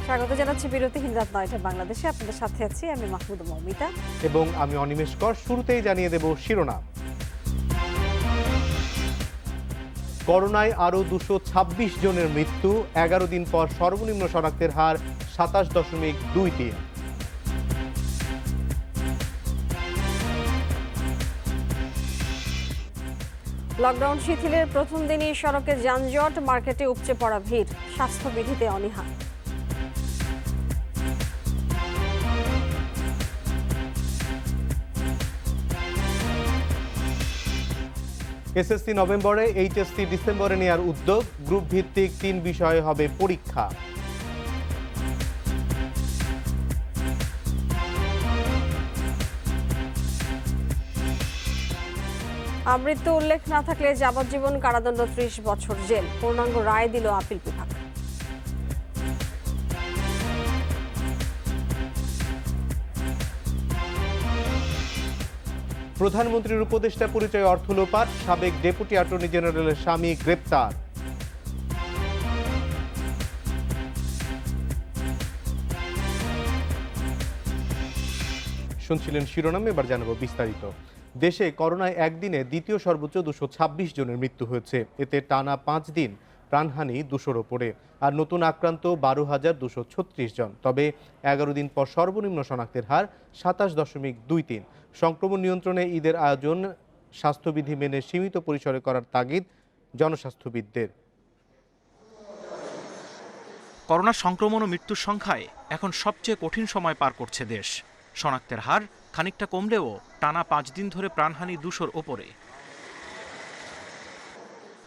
স্বাগত জানাচ্ছি বিরতিহীন রাত ৯টা বাংলাদেশে। আপনাদের সাথে আছি আমি মাহমুদা মৌমিতা এবং আমি অনিমেষ কর। শুরুতেই জানিয়ে দেব শিরোনাম। করোনায় আরও 226 জনের মৃত্যু, 11 দিন পর সর্বনিম্ন শনাক্তের হার 27.23। লকডাউন শিথিলের প্রথম দিনই সড়কে যানজট, মার্কেটে উপচে পড়া ভিড়, স্বাস্থ্যবিধিতে অনীহা। এসএসসি নভেম্বরে, এইচএসসি ডিসেম্বরে নেওয়ার উদ্যোগ। গ্রুপ ভিত্তিক 3 বিষয়ে হবে পরীক্ষা। আমৃত্যু উল্লেখ না থাকলে যাবজ্জীবন কারাদণ্ড, 30 বছর জেল, পূর্ণাঙ্গ রায় দিল আপিল বিভাগ। প্রধানমন্ত্রীর উপদেষ্টা পরিচয় অর্থ লোপাট, সাবেক ডেপুটি অ্যাটর্নি জেনারেলের স্বামী গ্রেপ্তার। শুনছিলেন শিরোনাম, এবার জানাবো বিস্তারিত। দেশে করোনায় একদিনে দ্বিতীয় সর্বোচ্চ 226 জনের মৃত্যু হয়েছে। এতে টানা 5 দিন প্রাণহানি 200-র ওপরে, আর নতুন আক্রান্ত 12,236 জন। তবে 11 দিন পর সর্বনিম্ন শনাক্তের হার 27.23। সংক্রমণ নিয়ন্ত্রণে ঈদের আয়োজন স্বাস্থ্যবিধি মেনে সীমিত পরিসরে করার তাগিদ জনস্বাস্থ্যবিদদের। করোনা সংক্রমণ ও মৃত্যুর সংখ্যায় এখন সবচেয়ে কঠিন সময় পার করছে দেশ। শনাক্তের হার খানিকটা কমলেও টানা 5 দিন ধরে প্রাণহানি 200-র ওপরে।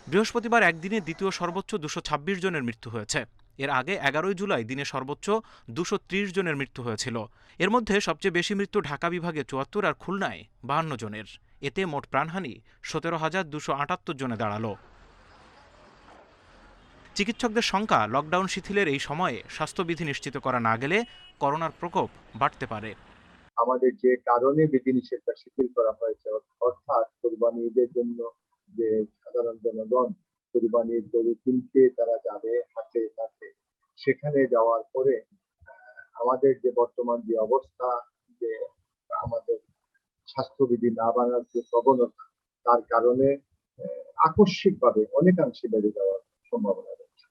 বৃহস্পতিবার একদিনে দ্বিতীয় সর্বোচ্চ 226 জনের মৃত্যু হয়েছে। এর আগে 11 জুলাই দিনে সর্বোচ্চ 230 জনের মৃত্যু হয়েছিল। এর মধ্যে সবচেয়ে বেশি মৃত্যু ঢাকা বিভাগে 74 আর খুলনায় 52 জনের। এতে মোট প্রাণহানি 17,278 জনে দাঁড়ালো। চিকিৎসকদের সংখ্যা লকডাউন শিথিলের এই সময়ে স্বাস্থ্যবিধি নিশ্চিত করা না গেলে করোনার প্রকোপ বাড়তে পারে। আমাদের যে কারণে বিধিনিষেধটা শিথিল করা হয়েছে, অর্থাৎ কোরবানি ঈদের জন্য যে সাধারণ জনগণ কোরবানির গরু কিনতে তারা যাবে হাটে কাছে, সেখানে যাওয়ার পরে আমাদের যে বর্তমান যে অবস্থা, যে আমাদের স্বাস্থ্যবিধি না মানার যে প্রবণতা, তার কারণে আকস্মিকভাবে অনেকাংশে বেড়ে যাওয়ার সম্ভাবনা রয়েছে।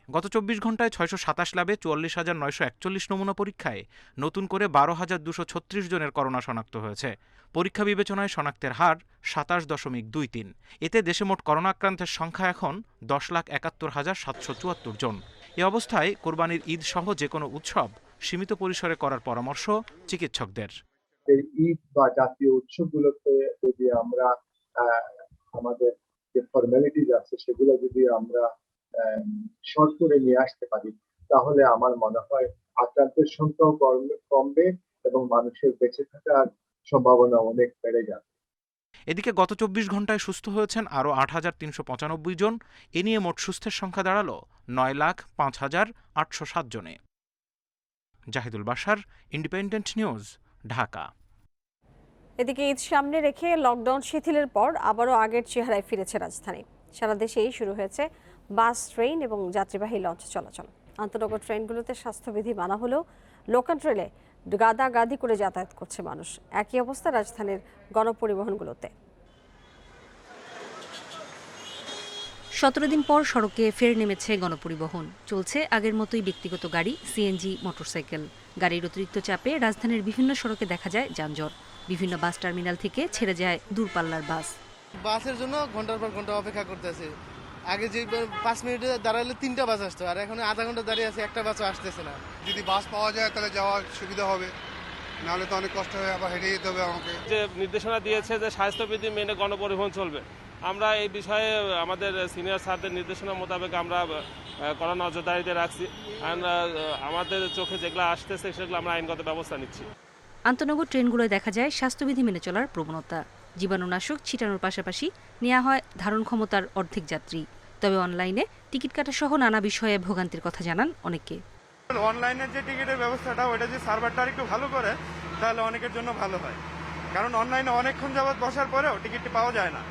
গত 24 ঘন্টায় 627 ল্যাবে 44,941 নমুনা পরীক্ষায় নতুন করে 12,236 জনের করোনা শনাক্ত হয়েছে। পরীক্ষা বিবেচনায় শনাক্তের হার 27.23। এতে দেশে মোট করোনা আক্রান্তের সংখ্যা এখন 10,71,774 জন। এ অবস্থায় কোরবানির ঈদ সহ যে কোনো উৎসব সীমিত পরিসরে করার পরামর্শ চিকিৎসকদের। ঈদ বা জাতীয় উৎসবগুলোতে যদি আমরা আমাদের যে ফর্মালিটিজ আছে সেগুলো যদি আমরা শর্ট করে নিয়ে আসতে পারি, তাহলে আমার মনে হয় আক্রান্তের সংখ্যাও কমবে এবং মানুষের বেঁচে থাকার সম্ভাবনা অনেক বেড়ে যাবে। এদিকে গত 24 ঘন্টায় সুস্থ হয়েছেন আরও 8,395 জন। এ নিয়ে মোট সুস্থের সংখ্যা দাঁড়ালো 9,05,807 জনে। Zahidul Bashar, independent news, Dhaka. এদিকে ঈদ সামনে রেখে লকডাউন শিথিলের পর আবারও আগের চেহারায় ফিরেছে রাজধানী। সারা দেশেই শুরু হয়েছে বাস, ট্রেন এবং যাত্রীবাহী লঞ্চ চলাচল। আন্তনগর ট্রেনগুলোতে স্বাস্থ্যবিধি মানা হলেও লোকাল ট্রেনে গাদাগাদি করে যাতায়াত করছে মানুষ। একই অবস্থা রাজধানীর গণপরিবহনগুলোতে। 17 দিন পর সড়কে ফের নেমেছে গণপরিবহন। চলছে আগের মতোই ব্যক্তিগত গাড়ি, সিএনজি, মোটরসাইকেল। গাড়ির অতিরিক্ত চাপে রাজধানীর বিভিন্ন সড়কে দেখা যায় যানজট। বিভিন্ন বাস টার্মিনাল থেকে ছেড়ে যায় দূরপাল্লার বাস। বাসের জন্য ঘন্টার পর ঘন্টা অপেক্ষা করতেছে। আগে যে 5 মিনিটে দাঁড়ালে 3টা বাস আসতো, আর এখন আধা ঘন্টা দাঁড়িয়ে আছে, একটা বাসও আসতেছে না। যদি বাস পাওয়া যায় তাহলে যাওয়ার সুবিধা হবে, নাহলে তো অনেক কষ্ট হয়ে আবার হেঁটে যেতে হবে আমাকে। যে নির্দেশনা দিয়েছে যে স্বাস্থ্যবিধি মেনে গণপরিবহন চলবে, আমরা এই বিষয়ে আমাদের সিনিয়র স্যারদের নির্দেশনা মোতাবেক আমরা কড়া নজরদারিতে রাখছি। আমাদের চোখে যেগুলো আসতেছে সেগুলো আমরা আইনগত ব্যবস্থা নিচ্ছি। আন্তনগর ট্রেনগুলোয় দেখা যায় স্বাস্থ্যবিধি মেনে চলার প্রবণতা। জীবাণুনাশক ছিটানোর পাশাপাশি নেওয়া হয় ধারণ ক্ষমতার অর্ধেক যাত্রী। তবে অনলাইনে টিকিট কাটা সহ নানা বিষয়ে ভোগান্তির কথা জানান অনেকে। অনলাইনের যে টিকিটের ব্যবস্থাটা, ওটা যে সার্ভারটা একটু ভালো করে তাহলে অনেকের জন্য ভালো হয়, কারণ অনলাইনে অনেকক্ষণ যাবত বসার পরেও টিকিটটি পাওয়া যায় না।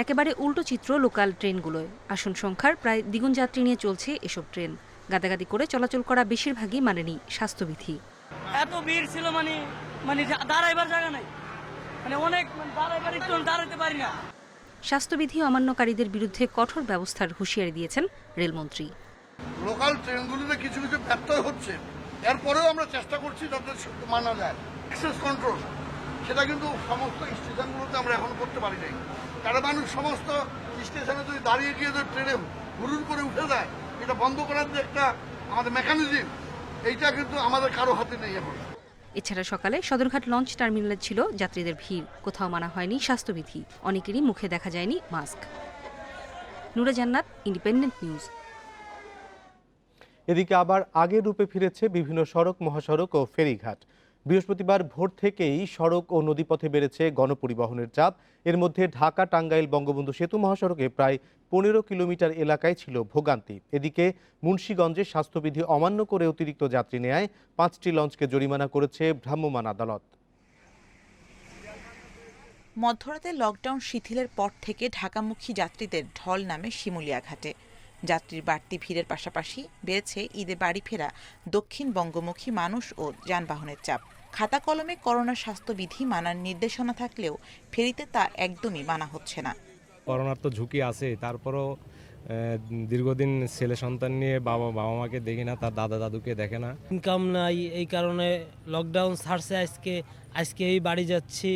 একেবারে উল্টো চিত্র লোকাল ট্রেনগুলোয়। আসন সংখ্যার প্রায় দ্বিগুণ যাত্রী নিয়ে চলছে এসব ট্রেন। গাদাগাদি করে চলাচল করা বেশিরভাগই মানেনি স্বাস্থ্যবিধি। এত ভিড় ছিল মানে দাঁড়াইবার জায়গা নাই, অনেক দাঁড়াইবার একটু দাঁড়াতে পারি না। স্বাস্থ্যবিধি অমান্যকারীদের বিরুদ্ধে কঠোর ব্যবস্থার হুঁশিয়ারি দিয়েছেন রেলমন্ত্রী। লোকাল ট্রেনগুলিতে কিছু কিছু ব্যত্যয় হচ্ছে, এরপরেও আমরা চেষ্টা করছি যাতে মানা যায়। অ্যাক্সেস কন্ট্রোল সেটা কিন্তু সমস্ত স্টেশনগুলোতে আমরা এখন করতে পারি নাই। কারণ মানুষ সমস্ত স্টেশনে যদি দাঁড়িয়ে গিয়ে যদি ট্রেনে হুড়ুর করে উঠে যায়, এটা বন্ধ করার যে একটা আমাদের মেকানিজম, এইটা কিন্তু আমাদের কারো হাতে নেই এখন। এছাড়া সকালে সদরঘাট লঞ্চ টার্মিনালে ছিল যাত্রীদের ভিড়, কোথাও মানা হয়নি স্বাস্থ্যবিধি, অনেকেরই মুখে দেখা যায়নি মাস্ক। নুরা জান্নাত, ইন্ডিপেন্ডেন্ট নিউজ। এদিকে আবার আগের রূপে ফিরেছে বিভিন্ন সড়ক, মহাসড়ক ও ফেরিঘাট। বৃহস্পতিবার ভোর থেকেই সড়ক ও নদীপথে বেড়েছে গণপরিবহনের চাপ। এর মধ্যে ঢাকা টাঙ্গাইল বঙ্গবন্ধু সেতু মহাসড়কে প্রায় 15 কিলোমিটার এলাকায় ছিল ভোগান্তি। এদিকে মুন্সিগঞ্জে স্বাস্থ্যবিধি অমান্য করে অতিরিক্ত যাত্রী নেয়ায় 5টি লঞ্চকে জরিমানা করেছে ভ্রাম্যমাণ আদালত। মধ্যরাতে লকডাউন শিথিলের পর থেকে ঢাকামুখী যাত্রীদের ঢল নামে শিমুলিয়া ঘাটে। যাত্রীর বাড়তি ভিড়ের পাশাপাশি বেড়েছে ঈদে বাড়ি ফেরা দক্ষিণ বঙ্গমুখী মানুষ ও যানবাহনের চাপ। খাতা কলমে করোনা স্বাস্থ্যবিধি মানার নির্দেশনা থাকলেও ফেরিতে তা একদমই মানা হচ্ছে না। করোনার তো ঝুঁকি আছে, তারপরও দীর্ঘদিন ছেলে সন্তান নিয়ে বাবা মাকে দেখি না, তার দাদা দাদুকে দেখে না। ইনকাম নাই, এই কারণে লকডাউন ছাড়ছে। আজকে এই বাড়ি যাচ্ছি।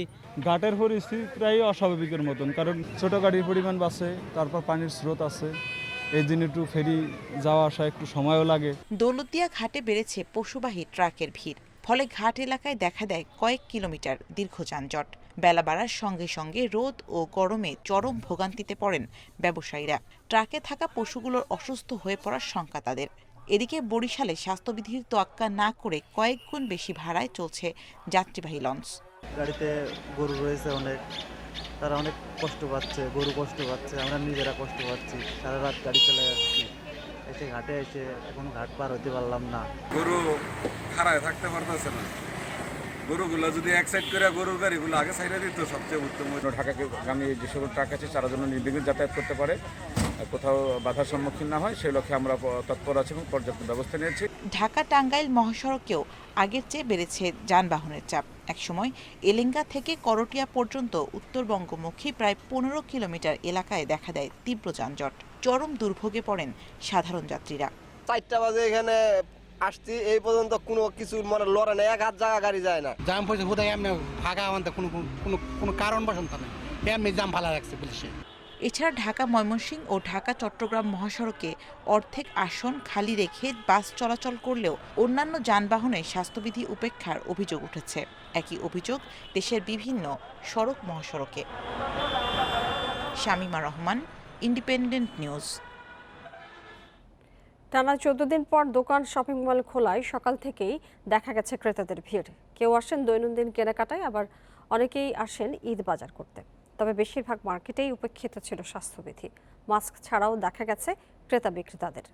ঘাটের পরিস্থিতি প্রায় অস্বাভাবিকের মতন, কারণ ছোট গাড়ির পরিমাণ বাড়ছে, তারপর পানির স্রোত আছে, এই দিন একটু ফেরি যাওয়া আসা একটু সময়ও লাগে। দৌলতদিয়া ঘাটে বেড়েছে পশুবাহী ট্রাকের ভিড়, ফলে ঘাট এলাকায় দেখা দেয় কয়েক কিলোমিটার দীর্ঘ যানজট। বেলা বাড়ার সঙ্গে সঙ্গে রোদ ও গরমে চরম ভোগান্তিতে পড়েন ব্যবসায়ীরা। ট্রাকে থাকা পশুগুলোর অসুস্থ হয়ে পড়ার শঙ্কা তাদের। এদিকে বরিশালে স্বাস্থ্যবিধির তোয়াক্কা না করে কয়েক গুণ বেশি ভাড়ায় চলছে যাত্রীবাহী লঞ্চ। গাড়িতে গরু রয়েছে অনেক, তারা অনেক কষ্ট পাচ্ছে, গরু কষ্ট পাচ্ছে, আমরা নিজেরা কষ্ট পাচ্ছি। সারা রাত গাড়ি চলে যাচ্ছি, এসে ঘাটে এসে এখন ঘাট পার হতে পারলাম না। গরু খাড়ায় থাকতে পারতেছে না, গরুগুলো যদি এক সাইড করে গরুর গাড়িগুলো আগে সাইডে দিত সবচেয়ে উত্তম। ঢাকাগামী যে সকল ট্রাক আছে তারা যেন নির্বিঘ্নে যাতায়াত করতে পারে, কোথাও বাধার সম্মুখীন না হয়, সেই লক্ষ্যে আমরা তৎপর আছি এবং পর্যাপ্ত ব্যবস্থা নিয়েছি। ঢাকা টাঙ্গাইল মহাসড়কেও আগের চেয়ে বেড়েছে যানবাহনের চাপ। একসময় এলেঙ্গা থেকে করটিয়া পর্যন্ত উত্তরবঙ্গমুখী প্রায় 15 কিলোমিটার এলাকায় দেখা দেয় তীব্র যানজট। চরম দুর্ভোগে পড়েন সাধারণ যাত্রীরা। 4টা বাজে এখানে আসছি, এই পর্যন্ত কোনো কিছু লড়ে না, এক হাত জায়গা গাড়ি যায় না। জাম পড়ছে বোধহয় এমনি ফাঁকা আনতে কোনো কারণ বসন্ত নেই, এমনি জাম ভালো রাখছে পুলিশে। এছাড়া ঢাকা ময়মনসিংহ ও ঢাকা চট্টগ্রাম মহাসড়কে অর্ধেক আসন খালি রেখে বাস চলাচল করলেও অন্যান্য যানবাহনে স্বাস্থ্যবিধি উপেক্ষার অভিযোগ উঠেছে। একই অভিযোগ দেশের বিভিন্ন সড়ক মহাসড়কে। Shamima Rahman, independent news. টানা 14 দিন পর দোকান, শপিং মল খোলায় সকাল থেকেই দেখা গেছে ক্রেতাদের ভিড়। কেউ আসেন দৈনন্দিন কেনাকাটায়, আবার অনেকেই আসেন ঈদ বাজার করতে। তবে বেশিরভাগ মার্কেটেই উপেক্ষিত ছিল স্বাস্থ্যবিধি। মাস্ক ছাড়াও দেখা গেছে ক্রেতা বিক্রেতাদের।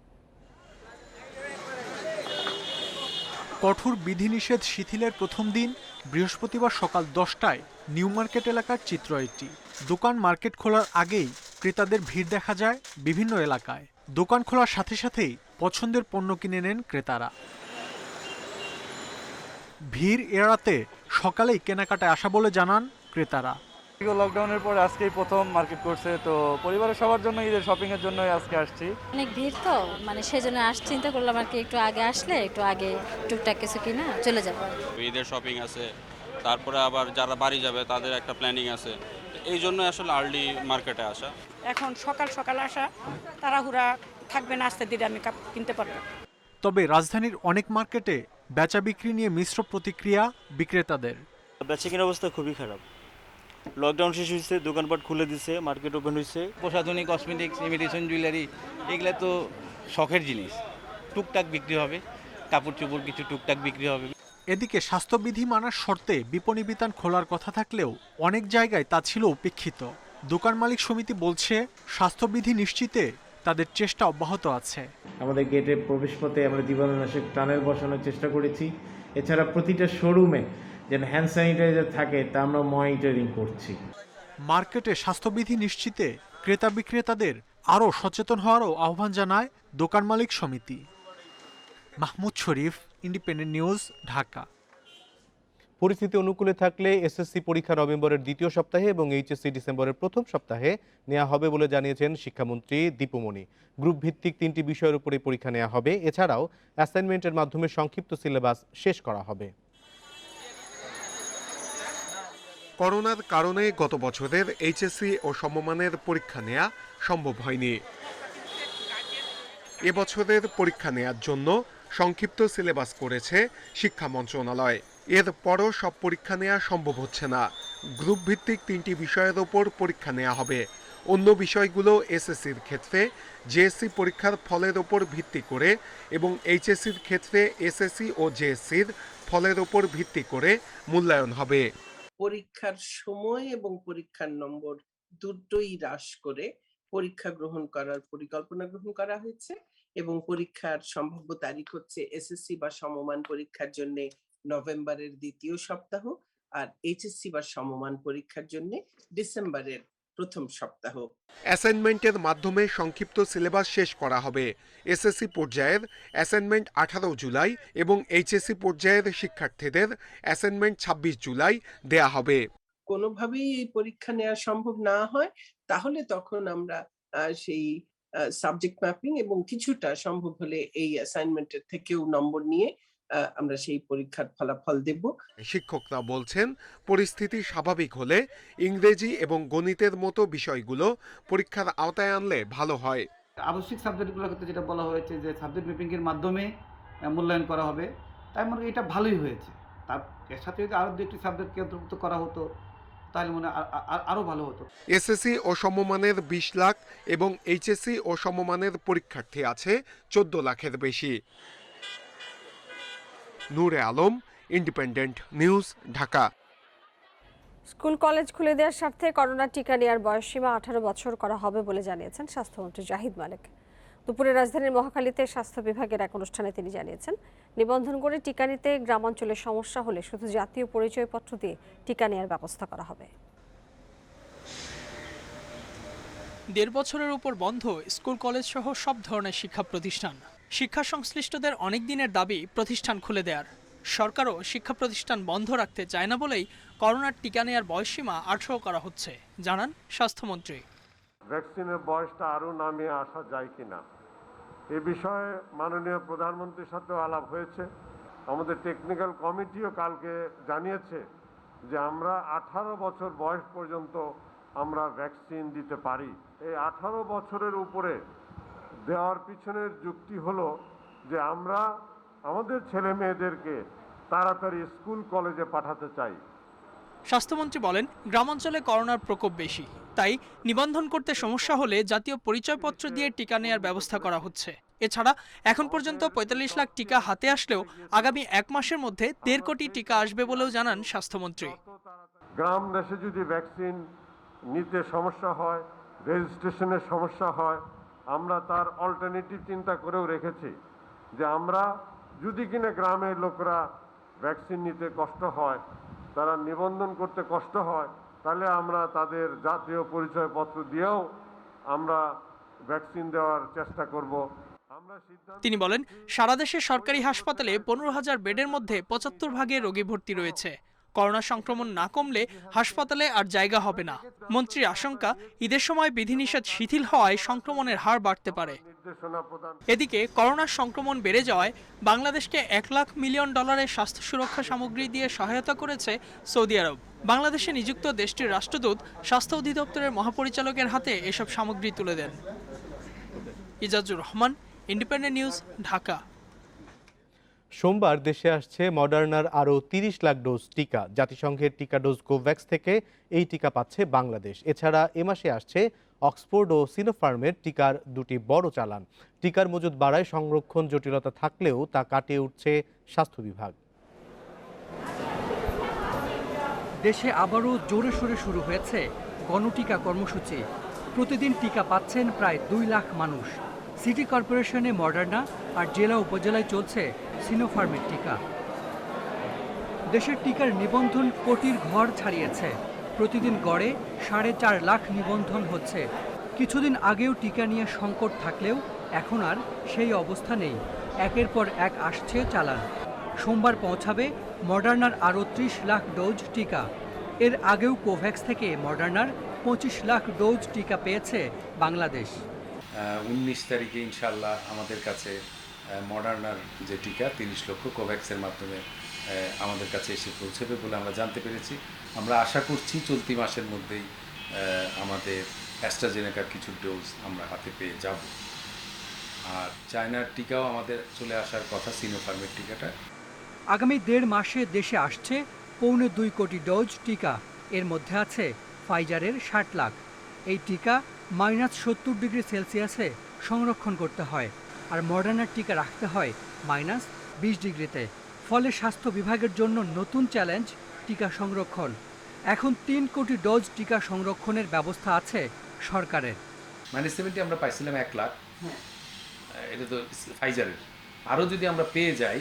কঠোর বিধিনিষেধ শিথিলের প্রথম দিন বৃহস্পতিবার সকাল 10টায় নিউ মার্কেট এলাকার চিত্র এটি। দোকান মার্কেট খোলার আগেই ক্রেতাদের ভিড় দেখা যায় বিভিন্ন এলাকায়। দোকান খোলার সাথে সাথেই পছন্দের পণ্য কিনে নেন ক্রেতারা। ভিড় এড়াতে সকালেই কেনাকাটায় আসা বলে জানান ক্রেতারা। লকডাউনের পর আজকেই প্রথম মার্কেট করছে, তো পরিবারের সবার জন্য ঈদের শপিং এর জন্য আজকে আসছি। অনেক ভিড় তো, সেজন্য চিন্তা করলাম আর কি একটু আগে আসলে একটু আগে টুকটাক কিছু কিনা চলে যাব। ঈদের শপিং আছে, তারপরে আবার যারা বাড়ি যাবে তাদের একটা প্ল্যানিং আছে, এই জন্য আসলে আর্লি মার্কেটে আসা। এখন সকাল সকাল আসা, তাড়াহুড়া থাকবে না, আসতে দিলে আমি কিনতে পারবো। তবে রাজধানীর অনেক মার্কেটে বেচা বিক্রি নিয়ে মিশ্র প্রতিক্রিয়া বিক্রেতাদের। বেচা কেনার অবস্থা খুবই খারাপ। লকডাউন শেষ হয়েছে, দোকানপাট খুলে দিছে, মার্কেট ওপেন হয়েছে। প্রসাধনী, কসমেটিক্স, ইমিটেশন জুয়েলারি, এগুলো তো শখের জিনিস, টুকটাক বিক্রি হবে। কাপড় চোপড় কিছু টুকটাক বিক্রি হবে। এদিকে স্বাস্থ্যবিধি মানার শর্তে বিপণী বিতান খোলার কথা থাকলেও অনেক জায়গায় তা ছিল উপেক্ষিত। দোকান মালিক সমিতি বলছে, স্বাস্থ্যবিধি নিশ্চিতে তাদের চেষ্টা অব্যাহত আছে। আমাদের গেটের প্রবেশপথে আমরা জীবাণুনাশক টানেল বসানোর চেষ্টা করেছি। এছাড়া প্রতিটা শোরুমে যেন হ্যান্ড স্যানিটাইজার থাকে তা আমরা মনিটরিং করছি। মার্কেটে স্বাস্থ্যবিধি নিশ্চিতে ক্রেতা বিক্রেতাদের আরও সচেতন হওয়ারও আহ্বান জানায় দোকান মালিক সমিতি। মাহমুদ শরীফ, ইন্ডিপেন্ডেন্ট নিউজ, ঢাকা। পরিস্থিতি অনুকূলে থাকলে এসএসসি পরীক্ষা নভেম্বরের দ্বিতীয় সপ্তাহে এবং এইচএসসি ডিসেম্বরের প্রথম সপ্তাহে নেওয়া হবে বলে জানিয়েছেন শিক্ষামন্ত্রী দীপুমণি। গ্রুপ ভিত্তিক 3টি বিষয়ের উপরে পরীক্ষা নেওয়া হবে। এছাড়াও অ্যাসাইনমেন্টের মাধ্যমে সংক্ষিপ্ত সিলেবাস শেষ করা হবে। করোনার কারণে গত বছরের এইচএসসি ও সমমানের পরীক্ষা নেওয়া সম্ভব হয়নি। এবছরের পরীক্ষা নেওয়ার জন্য সংক্ষিপ্ত সিলেবাস করেছে শিক্ষা মন্ত্রণালয়। এরপরও সব পরীক্ষা নেওয়া সম্ভব হচ্ছে না। গ্রুপ ভিত্তিক 3টি বিষয়ের ওপর পরীক্ষা নেওয়া হবে। অন্য বিষয়গুলো এসএসসির ক্ষেত্রে জেএসসি পরীক্ষার ফলের ওপর ভিত্তি করে এবং এইচএসসির ক্ষেত্রে এসএসসি ও জেএসসির ফলের ওপর ভিত্তি করে মূল্যায়ন হবে। পরীক্ষার সময় এবং পরীক্ষার নম্বর দুটোই হ্রাস করে পরীক্ষা গ্রহণ করার পরিকল্পনা গ্রহণ করা হয়েছে এবং পরীক্ষার সম্ভাব্য তারিখ হচ্ছে এসএসসি বা সমমান পরীক্ষার জন্য নভেম্বরের দ্বিতীয় সপ্তাহ, আর এইচএসসি বা সমমান পরীক্ষার জন্য ডিসেম্বরের প্রথম সপ্তাহ। অ্যাসাইনমেন্টের মাধ্যমে সংক্ষিপ্ত সিলেবাস শেষ করা হবে। এসএসসি পর্যায়ের অ্যাসাইনমেন্ট 18 জুলাই এবং এইচএসসি পর্যায়ের শিক্ষার্থীদের অ্যাসাইনমেন্ট 26 জুলাই দেয়া হবে। কোনোভাবেই এই পরীক্ষা নেওয়া সম্ভব না হয় তাহলে তখন আমরা সেই সাবজেক্ট ম্যাপিং এবং কিছুটা সম্ভব হলে এই অ্যাসাইনমেন্টের থেকেও নম্বর নিয়ে আমরা সেই পরীক্ষার ফলাফল দেব। শিক্ষকরা বলছেন, পরিস্থিতি স্বাভাবিক হলে ইংরেজি এবং গণিতের মতো বিষয়গুলো পরীক্ষার আওতায় আনলে ভালো হয়। আবশ্যিক সাবজেক্টগুলোর ক্ষেত্রে যেটা বলা হয়েছে যে সাবজেক্ট ম্যাপিংয়ের মাধ্যমে মূল্যায়ন করা হবে, তাই মনে করি এটা ভালোই হয়েছে। তার এর সাথে যদি আরও 2টি সাবজেক্টকে অন্তর্ভুক্ত করা হতো তাহলে মনে আরও ভালো হতো। এসএসসি ও সমমানের 20 লাখ এবং এইচএসসি ও সমমানের পরীক্ষার্থী আছে 14 লাখের বেশি। Nure Alam, Independent news, Dhaka. School college খুলে দেওয়ার স্বার্থে করোনা টিকা নেওয়ার বয়সসীমা 18 বছর করা হবে বলে জানিয়েছেন স্বাস্থ্যমন্ত্রী জাহিদ মালেক। দুপুরে রাজধানীর মহাখালীতে স্বাস্থ্য বিভাগের এক অনুষ্ঠানে তিনি জানিয়েছেন, নিবন্ধন করে টিকা নিতে গ্রামাঞ্চলে সমস্যা হলে শুধু জাতীয় পরিচয়পত্র দিয়ে টিকা নেওয়ার ব্যবস্থা করা হবে। 1.5 বছরের উপর বন্ধ স্কুল কলেজ সহ সব ধরনের শিক্ষা প্রতিষ্ঠান। শিক্ষা সংশ্লিষ্টদের অনেক দিনের দাবি প্রতিষ্ঠান খুলে দেওয়ার। সরকারও শিক্ষা প্রতিষ্ঠান বন্ধ রাখতে চায় না বলেই করোনার টিকা নেওয়ার বয়সসীমা 18 করা হচ্ছে, জানান স্বাস্থ্যমন্ত্রী। ভ্যাকসিনের বয়সটা আরও নামিয়ে আসা যায় কিনা এ বিষয়ে মাননীয় প্রধানমন্ত্রীর সাথেও আলাপ হয়েছে। আমাদের টেকনিক্যাল কমিটিও কালকে জানিয়েছে যে আমরা 18 বছর বয়স পর্যন্ত আমরা ভ্যাকসিন দিতে পারি। এই 18 বছরের উপরে দেওয়ার পিছনের যুক্তি হলো যে আমরা আমাদের ছেলে মেয়েদেরকে তাড়াতাড়ি স্কুল কলেজে পাঠাতে চাই। স্বাস্থ্যমন্ত্রী বলেন, গ্রামাঞ্চলে করোনার প্রকোপ বেশি, তাই নিবন্ধন করতে সমস্যা হলে জাতীয় পরিচয়পত্র দিয়ে টিকা নেওয়ার ব্যবস্থা করা হচ্ছে। এছাড়া এখন পর্যন্ত 45 লাখ টিকা হাতে আসলেও আগামী 1 মাসের মধ্যে 1.5 কোটি টিকা আসবে বলেও জানান স্বাস্থ্যমন্ত্রী। গ্রাম দেশে যদি ভ্যাকসিন নিতে সমস্যা হয়, রেজিস্ট্রেশনের সমস্যা হয়, আমরা তার অল্টারনেটিভ চিন্তা করেও রেখেছি যে আমরা যদি কিনা গ্রামের লোকরা ভ্যাকসিন নিতে কষ্ট হয়, তারা নিবন্ধন করতে কষ্ট হয়, তাহলে আমরা তাদের জাতীয় পরিচয়পত্র দিয়েও আমরা ভ্যাকসিন দেওয়ার চেষ্টা করব। তিনি বলেন, সারা দেশে সরকারি হাসপাতালে 15,000 বেডের মধ্যে 75 ভাগে রোগী ভর্তি রয়েছে। করোনা সংক্রমণ না কমলে হাসপাতালে আর জায়গা হবে না। মন্ত্রীর আশঙ্কা, ঈদের সময় বিধিনিষেধ শিথিল হওয়ায় সংক্রমণের হার বাড়তে পারে। এদিকে করোনার সংক্রমণ বেড়ে যাওয়ায় বাংলাদেশকে $1 মিলিয়ন স্বাস্থ্য সুরক্ষা সামগ্রী দিয়ে সহায়তা করেছে সৌদি আরব। বাংলাদেশে নিযুক্ত দেশটির রাষ্ট্রদূত স্বাস্থ্য অধিদপ্তরের মহাপরিচালকের হাতে এসব সামগ্রী তুলে দেন। Ijazur Rahman, independent news, Dhaka. সোমবার দেশে আসছে মডার্নার আরও 30 লাখ ডোজ টিকা। জাতিসংঘের টিকা ডোজ কোভ্যাক্স থেকে এই টিকা পাচ্ছে বাংলাদেশ। এছাড়া এ মাসে আসছে অক্সফোর্ড ও সিনোফার্মের টিকার 2টি বড় চালান। টিকার মজুদ বাড়ায় সংরক্ষণ জটিলতা থাকলেও তা কাটিয়ে উঠছে স্বাস্থ্য বিভাগ। দেশে আবারও জোরে সোরে শুরু হয়েছে গণটিকা কর্মসূচি। প্রতিদিন টিকা পাচ্ছেন প্রায় 2 লাখ মানুষ। সিটি কর্পোরেশনে মডার্না আর জেলা উপজেলায় চলছে সিনোফার্মের টিকা। দেশের টিকার নিবন্ধন কোটির ঘর ছাড়িয়েছে। প্রতিদিন গড়ে 4.5 লাখ নিবন্ধন হচ্ছে। কিছুদিন আগেও টিকা নিয়ে সংকট থাকলেও এখন আর সেই অবস্থা নেই। একের পর এক আসছে চালান। সোমবার পৌঁছাবে মডার্নার আরও 30 লাখ ডোজ টিকা। এর আগেও কোভ্যাক্স থেকে মডার্নার 25 লাখ ডোজ টিকা পেয়েছে বাংলাদেশ। 19 তারিখে ইনশাল্লাহ আমাদের কাছে মডার্নার যে টিকা 30 লক্ষ কোভ্যাক্সের মাধ্যমে আমাদের কাছে এসে পৌঁছবে বলে আমরা জানতে পেরেছি। আমরা আশা করছি চলতি মাসের মধ্যেই আমাদের অ্যাস্ট্রাজেনেকার কিছু ডোজ আমরা হাতে পেয়ে যাব। আর চায়নার টিকাও আমাদের চলে আসার কথা, সিনোফার্মের টিকাটা। আগামী 1.5 মাসে দেশে আসছে 1.25 কোটি ডোজ টিকা। এর মধ্যে আছে ফাইজারের 60 লাখ। এই টিকা -70 ডিগ্রি সেলসিয়াসে সংরক্ষণ করতে হয়, আর মডার্নার টিকা রাখতে হয় -20 ডিগ্রিতে। ফলে স্বাস্থ্য বিভাগের জন্য নতুন চ্যালেঞ্জ টিকা সংরক্ষণ। এখন 3 কোটি ডোজ টিকা সংরক্ষণের ব্যবস্থা আছে সরকারের। -70 আমরা পাইছিলাম 1 লাখ, এটা তো ফাইজারের। আরও যদি আমরা পেয়ে যাই,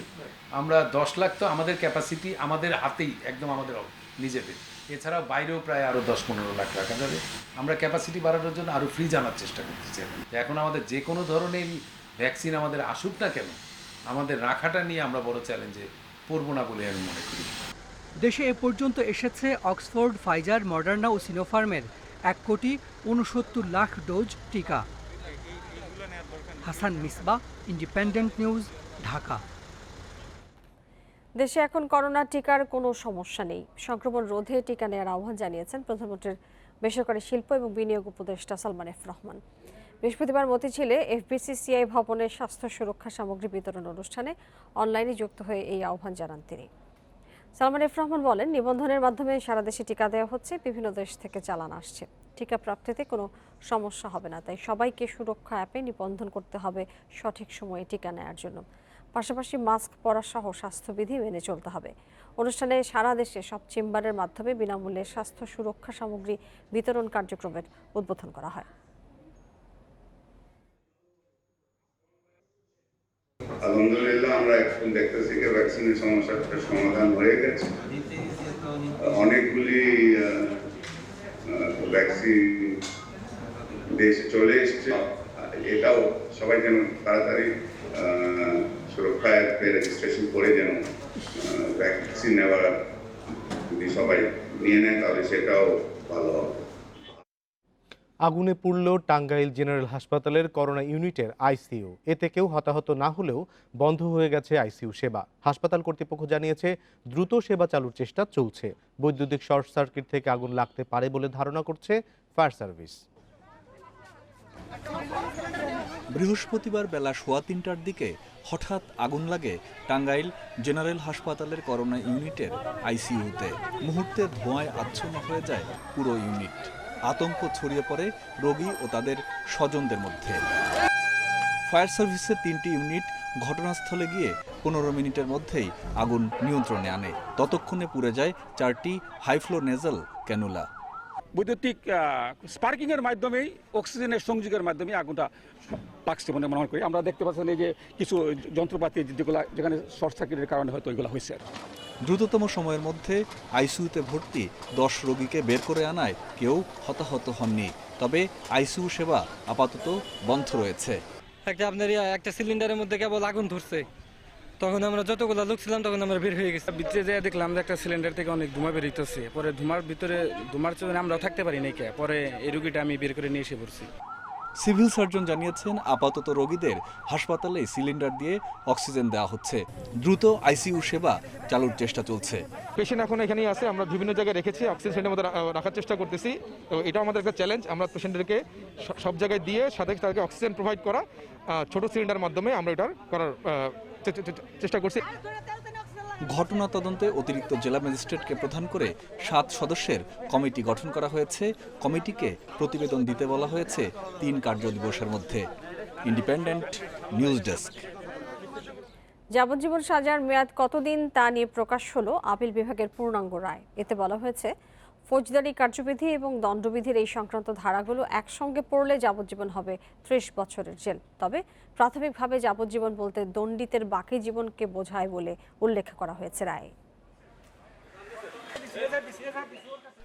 আমরা 10 লাখ তো আমাদের ক্যাপাসিটি আমাদের হাতেই, একদম আমাদের নিজেদের। এছাড়াও বাইরেও প্রায় আরও 10-15 লাখ রাখা যাবে। আমরা ক্যাপাসিটি বাড়ানোর জন্য আরও ফ্রিজ আনার চেষ্টা করতেছি। এখন আমাদের যে কোনো ধরনের ভ্যাকসিন আমাদের আসুক না কেন, আমাদের রাখাটা নিয়ে আমরা বড় চ্যালেঞ্জে পড়ব না বলে আমি মনে করি। দেশে এ পর্যন্ত এসেছে অক্সফোর্ড, ফাইজার, মডার্না ও সিনোফার্মের 1,69,00,000 ডোজ টিকা। Hasan Misbah, independent news, Dhaka. দেশে এখন করোনা টিকার কোনো সমস্যা নেই। সংক্রমণ রোধে টিকা নেওয়ার আহ্বান জানিয়েছেন প্রধানমন্ত্রীর বেসরকারি শিল্প এবং বিনিয়োগ উপদেষ্টা সালমান এফ রহমান। বৃহস্পতিবার মতিঝিলে এফবিসিসিআই ভবনের স্বাস্থ্য সুরক্ষা সামগ্রী বিতরণ অনুষ্ঠানে অনলাইনে যুক্ত হয়ে এই আহ্বান জানান তিনি। সালমান এফ রহমান বলেন, নিবন্ধনের মাধ্যমে সারা দেশে টিকা দেওয়া হচ্ছে, বিভিন্ন দেশ থেকে চালান আসছে। টিকা প্রাপ্তিতে কোনো সমস্যা হবে না, তাই সবাইকে সুরক্ষা অ্যাপে নিবন্ধন করতে হবে সঠিক সময়ে টিকা নেওয়ার জন্য। পাশাপাশি মাস্ক পরা সহ স্বাস্থ্যবিধি মেনে চলতে হবে। অনুষ্ঠানে সারা দেশে সব চেম্বারের মাধ্যমে বিনামূল্যে স্বাস্থ্য সুরক্ষা সামগ্রী বিতরণ কার্যক্রমের উদ্বোধন করা হয়। আলহামদুলিল্লাহ আমরা এখন দেখতেছি যে ভ্যাকসিনের সমস্যাটার সমাধান হয়ে গেছে। অনেকগুলি ভ্যাকসিন দেশে চলে এসছে। এটাও সবাই যেন তাড়াতাড়ি সুরক্ষা অ্যাপে রেজিস্ট্রেশন করে যেন ভ্যাকসিন নেওয়ার যদি সবাই নিয়ে নেয় তাহলে সেটাও ভালো হবে। আগুনে পুড়ল টাঙ্গাইল জেনারেল হাসপাতালের করোনা ইউনিটের আইসিইউ। এতে কেউ হতাহত না হলেও বন্ধ হয়ে গেছে আইসিইউ সেবা। হাসপাতাল কর্তৃপক্ষ জানিয়েছে দ্রুত সেবা চালুর চেষ্টা চলছে। বৈদ্যুতিক শর্ট সার্কিট থেকে আগুন লাগতে পারে বলে ধারণা করছে ফায়ার সার্ভিস। বৃহস্পতিবার বেলা 3:15টার দিকে হঠাৎ আগুন লাগে টাঙ্গাইল জেনারেল হাসপাতালের করোনা ইউনিটের আইসিইউতে। মুহূর্তে ধোঁয়ায় আচ্ছন্ন হয়ে যায় পুরো ইউনিট। আতঙ্ক ছড়িয়ে পড়ে রোগী ও তাদের স্বজনদের মধ্যে। ফায়ার সার্ভিসের 3টি ইউনিট ঘটনাস্থলে গিয়ে 15 মিনিটের মধ্যেই আগুন নিয়ন্ত্রণে আনে। ততক্ষণে পুড়ে যায় 4টি হাইফ্লো নেজাল ক্যানুলা। বৈদ্যুতিক স্পার্কিংয়ের মাধ্যমেই অক্সিজেনের সংযোগের মাধ্যমে আগুনটা লাগছে বলে মনে করি। আমরা দেখতে পাচ্ছেন এই যে কিছু যন্ত্রপাতি যেখানে শর্ট সার্কিটের কারণে হয়তো এগুলো হয়েছে। দ্রুততম সময়ের মধ্যে আইসিইউতে ভর্তি 10 রোগীকে বের করে আনায় কেউ হতাহত হননি। তবে আইসিইউ সেবা আপাতত বন্ধ রয়েছে। একটা সিলিন্ডারের মধ্যে কেবল আগুন ধরছে, তখন আমরা যতগুলো লোক ছিলাম তখন আমরা বের হয়ে গেছি। ভিতরে যেয়ে দেখলাম যে একটা সিলিন্ডার থেকে অনেক ধোঁয়া বেরোতেছে। পরে ধোঁয়ার চোখে আমরাও থাকতে পারি নাই। পরে এই রোগীটা আমি বের করে নিয়ে এসে পড়ছি। সিভিল সার্জন জানিয়েছেন আপাতত রোগীদের হাসপাতালে সিলিন্ডার দিয়ে অক্সিজেন দেওয়া হচ্ছে। দ্রুত আইসিইউ সেবা চালুর চেষ্টা চলছে। পেশেন্ট এখন এখানেই আছে, আমরা বিভিন্ন জায়গায় রেখেছি, অক্সিজেনের মধ্যে রাখার চেষ্টা করতেছি। এটা আমাদের একটা চ্যালেঞ্জ। আমরা পেশেন্টদেরকে সব জায়গায় দিয়ে সাথে তাদেরকে অক্সিজেন প্রোভাইড করা, ছোট সিলিন্ডার মাধ্যমে আমরা এটা করার চেষ্টা করছি। ঘটনা তদন্তে অতিরিক্ত জেলা ম্যাজিস্ট্রেটকে প্রধান করে 7 সদস্যের কমিটি গঠন করা হয়েছে। কমিটিকে প্রতিবেদন দিতে বলা হয়েছে 3 কার্যদিবসের মধ্যে। Independent news desk. যাবজ্জীবন সাজার মেয়াদ কতদিন তা নিয়ে প্রকাশ হলো আপিল বিভাগের পূর্ণাঙ্গ রায়। এতে বলা হয়েছে, ফৌজদারি কার্যবিধি এবং দণ্ডবিধির এই সংক্রান্ত ধারাগুলো একসঙ্গে পড়লে যাবজ্জীবন হবে 30 বছরের জেল। তবে প্রাথমিকভাবে যাবজ্জীবন বলতে দণ্ডিতের বাকি জীবনকে বোঝায় বলে উল্লেখ করা হয়েছে রায়ে।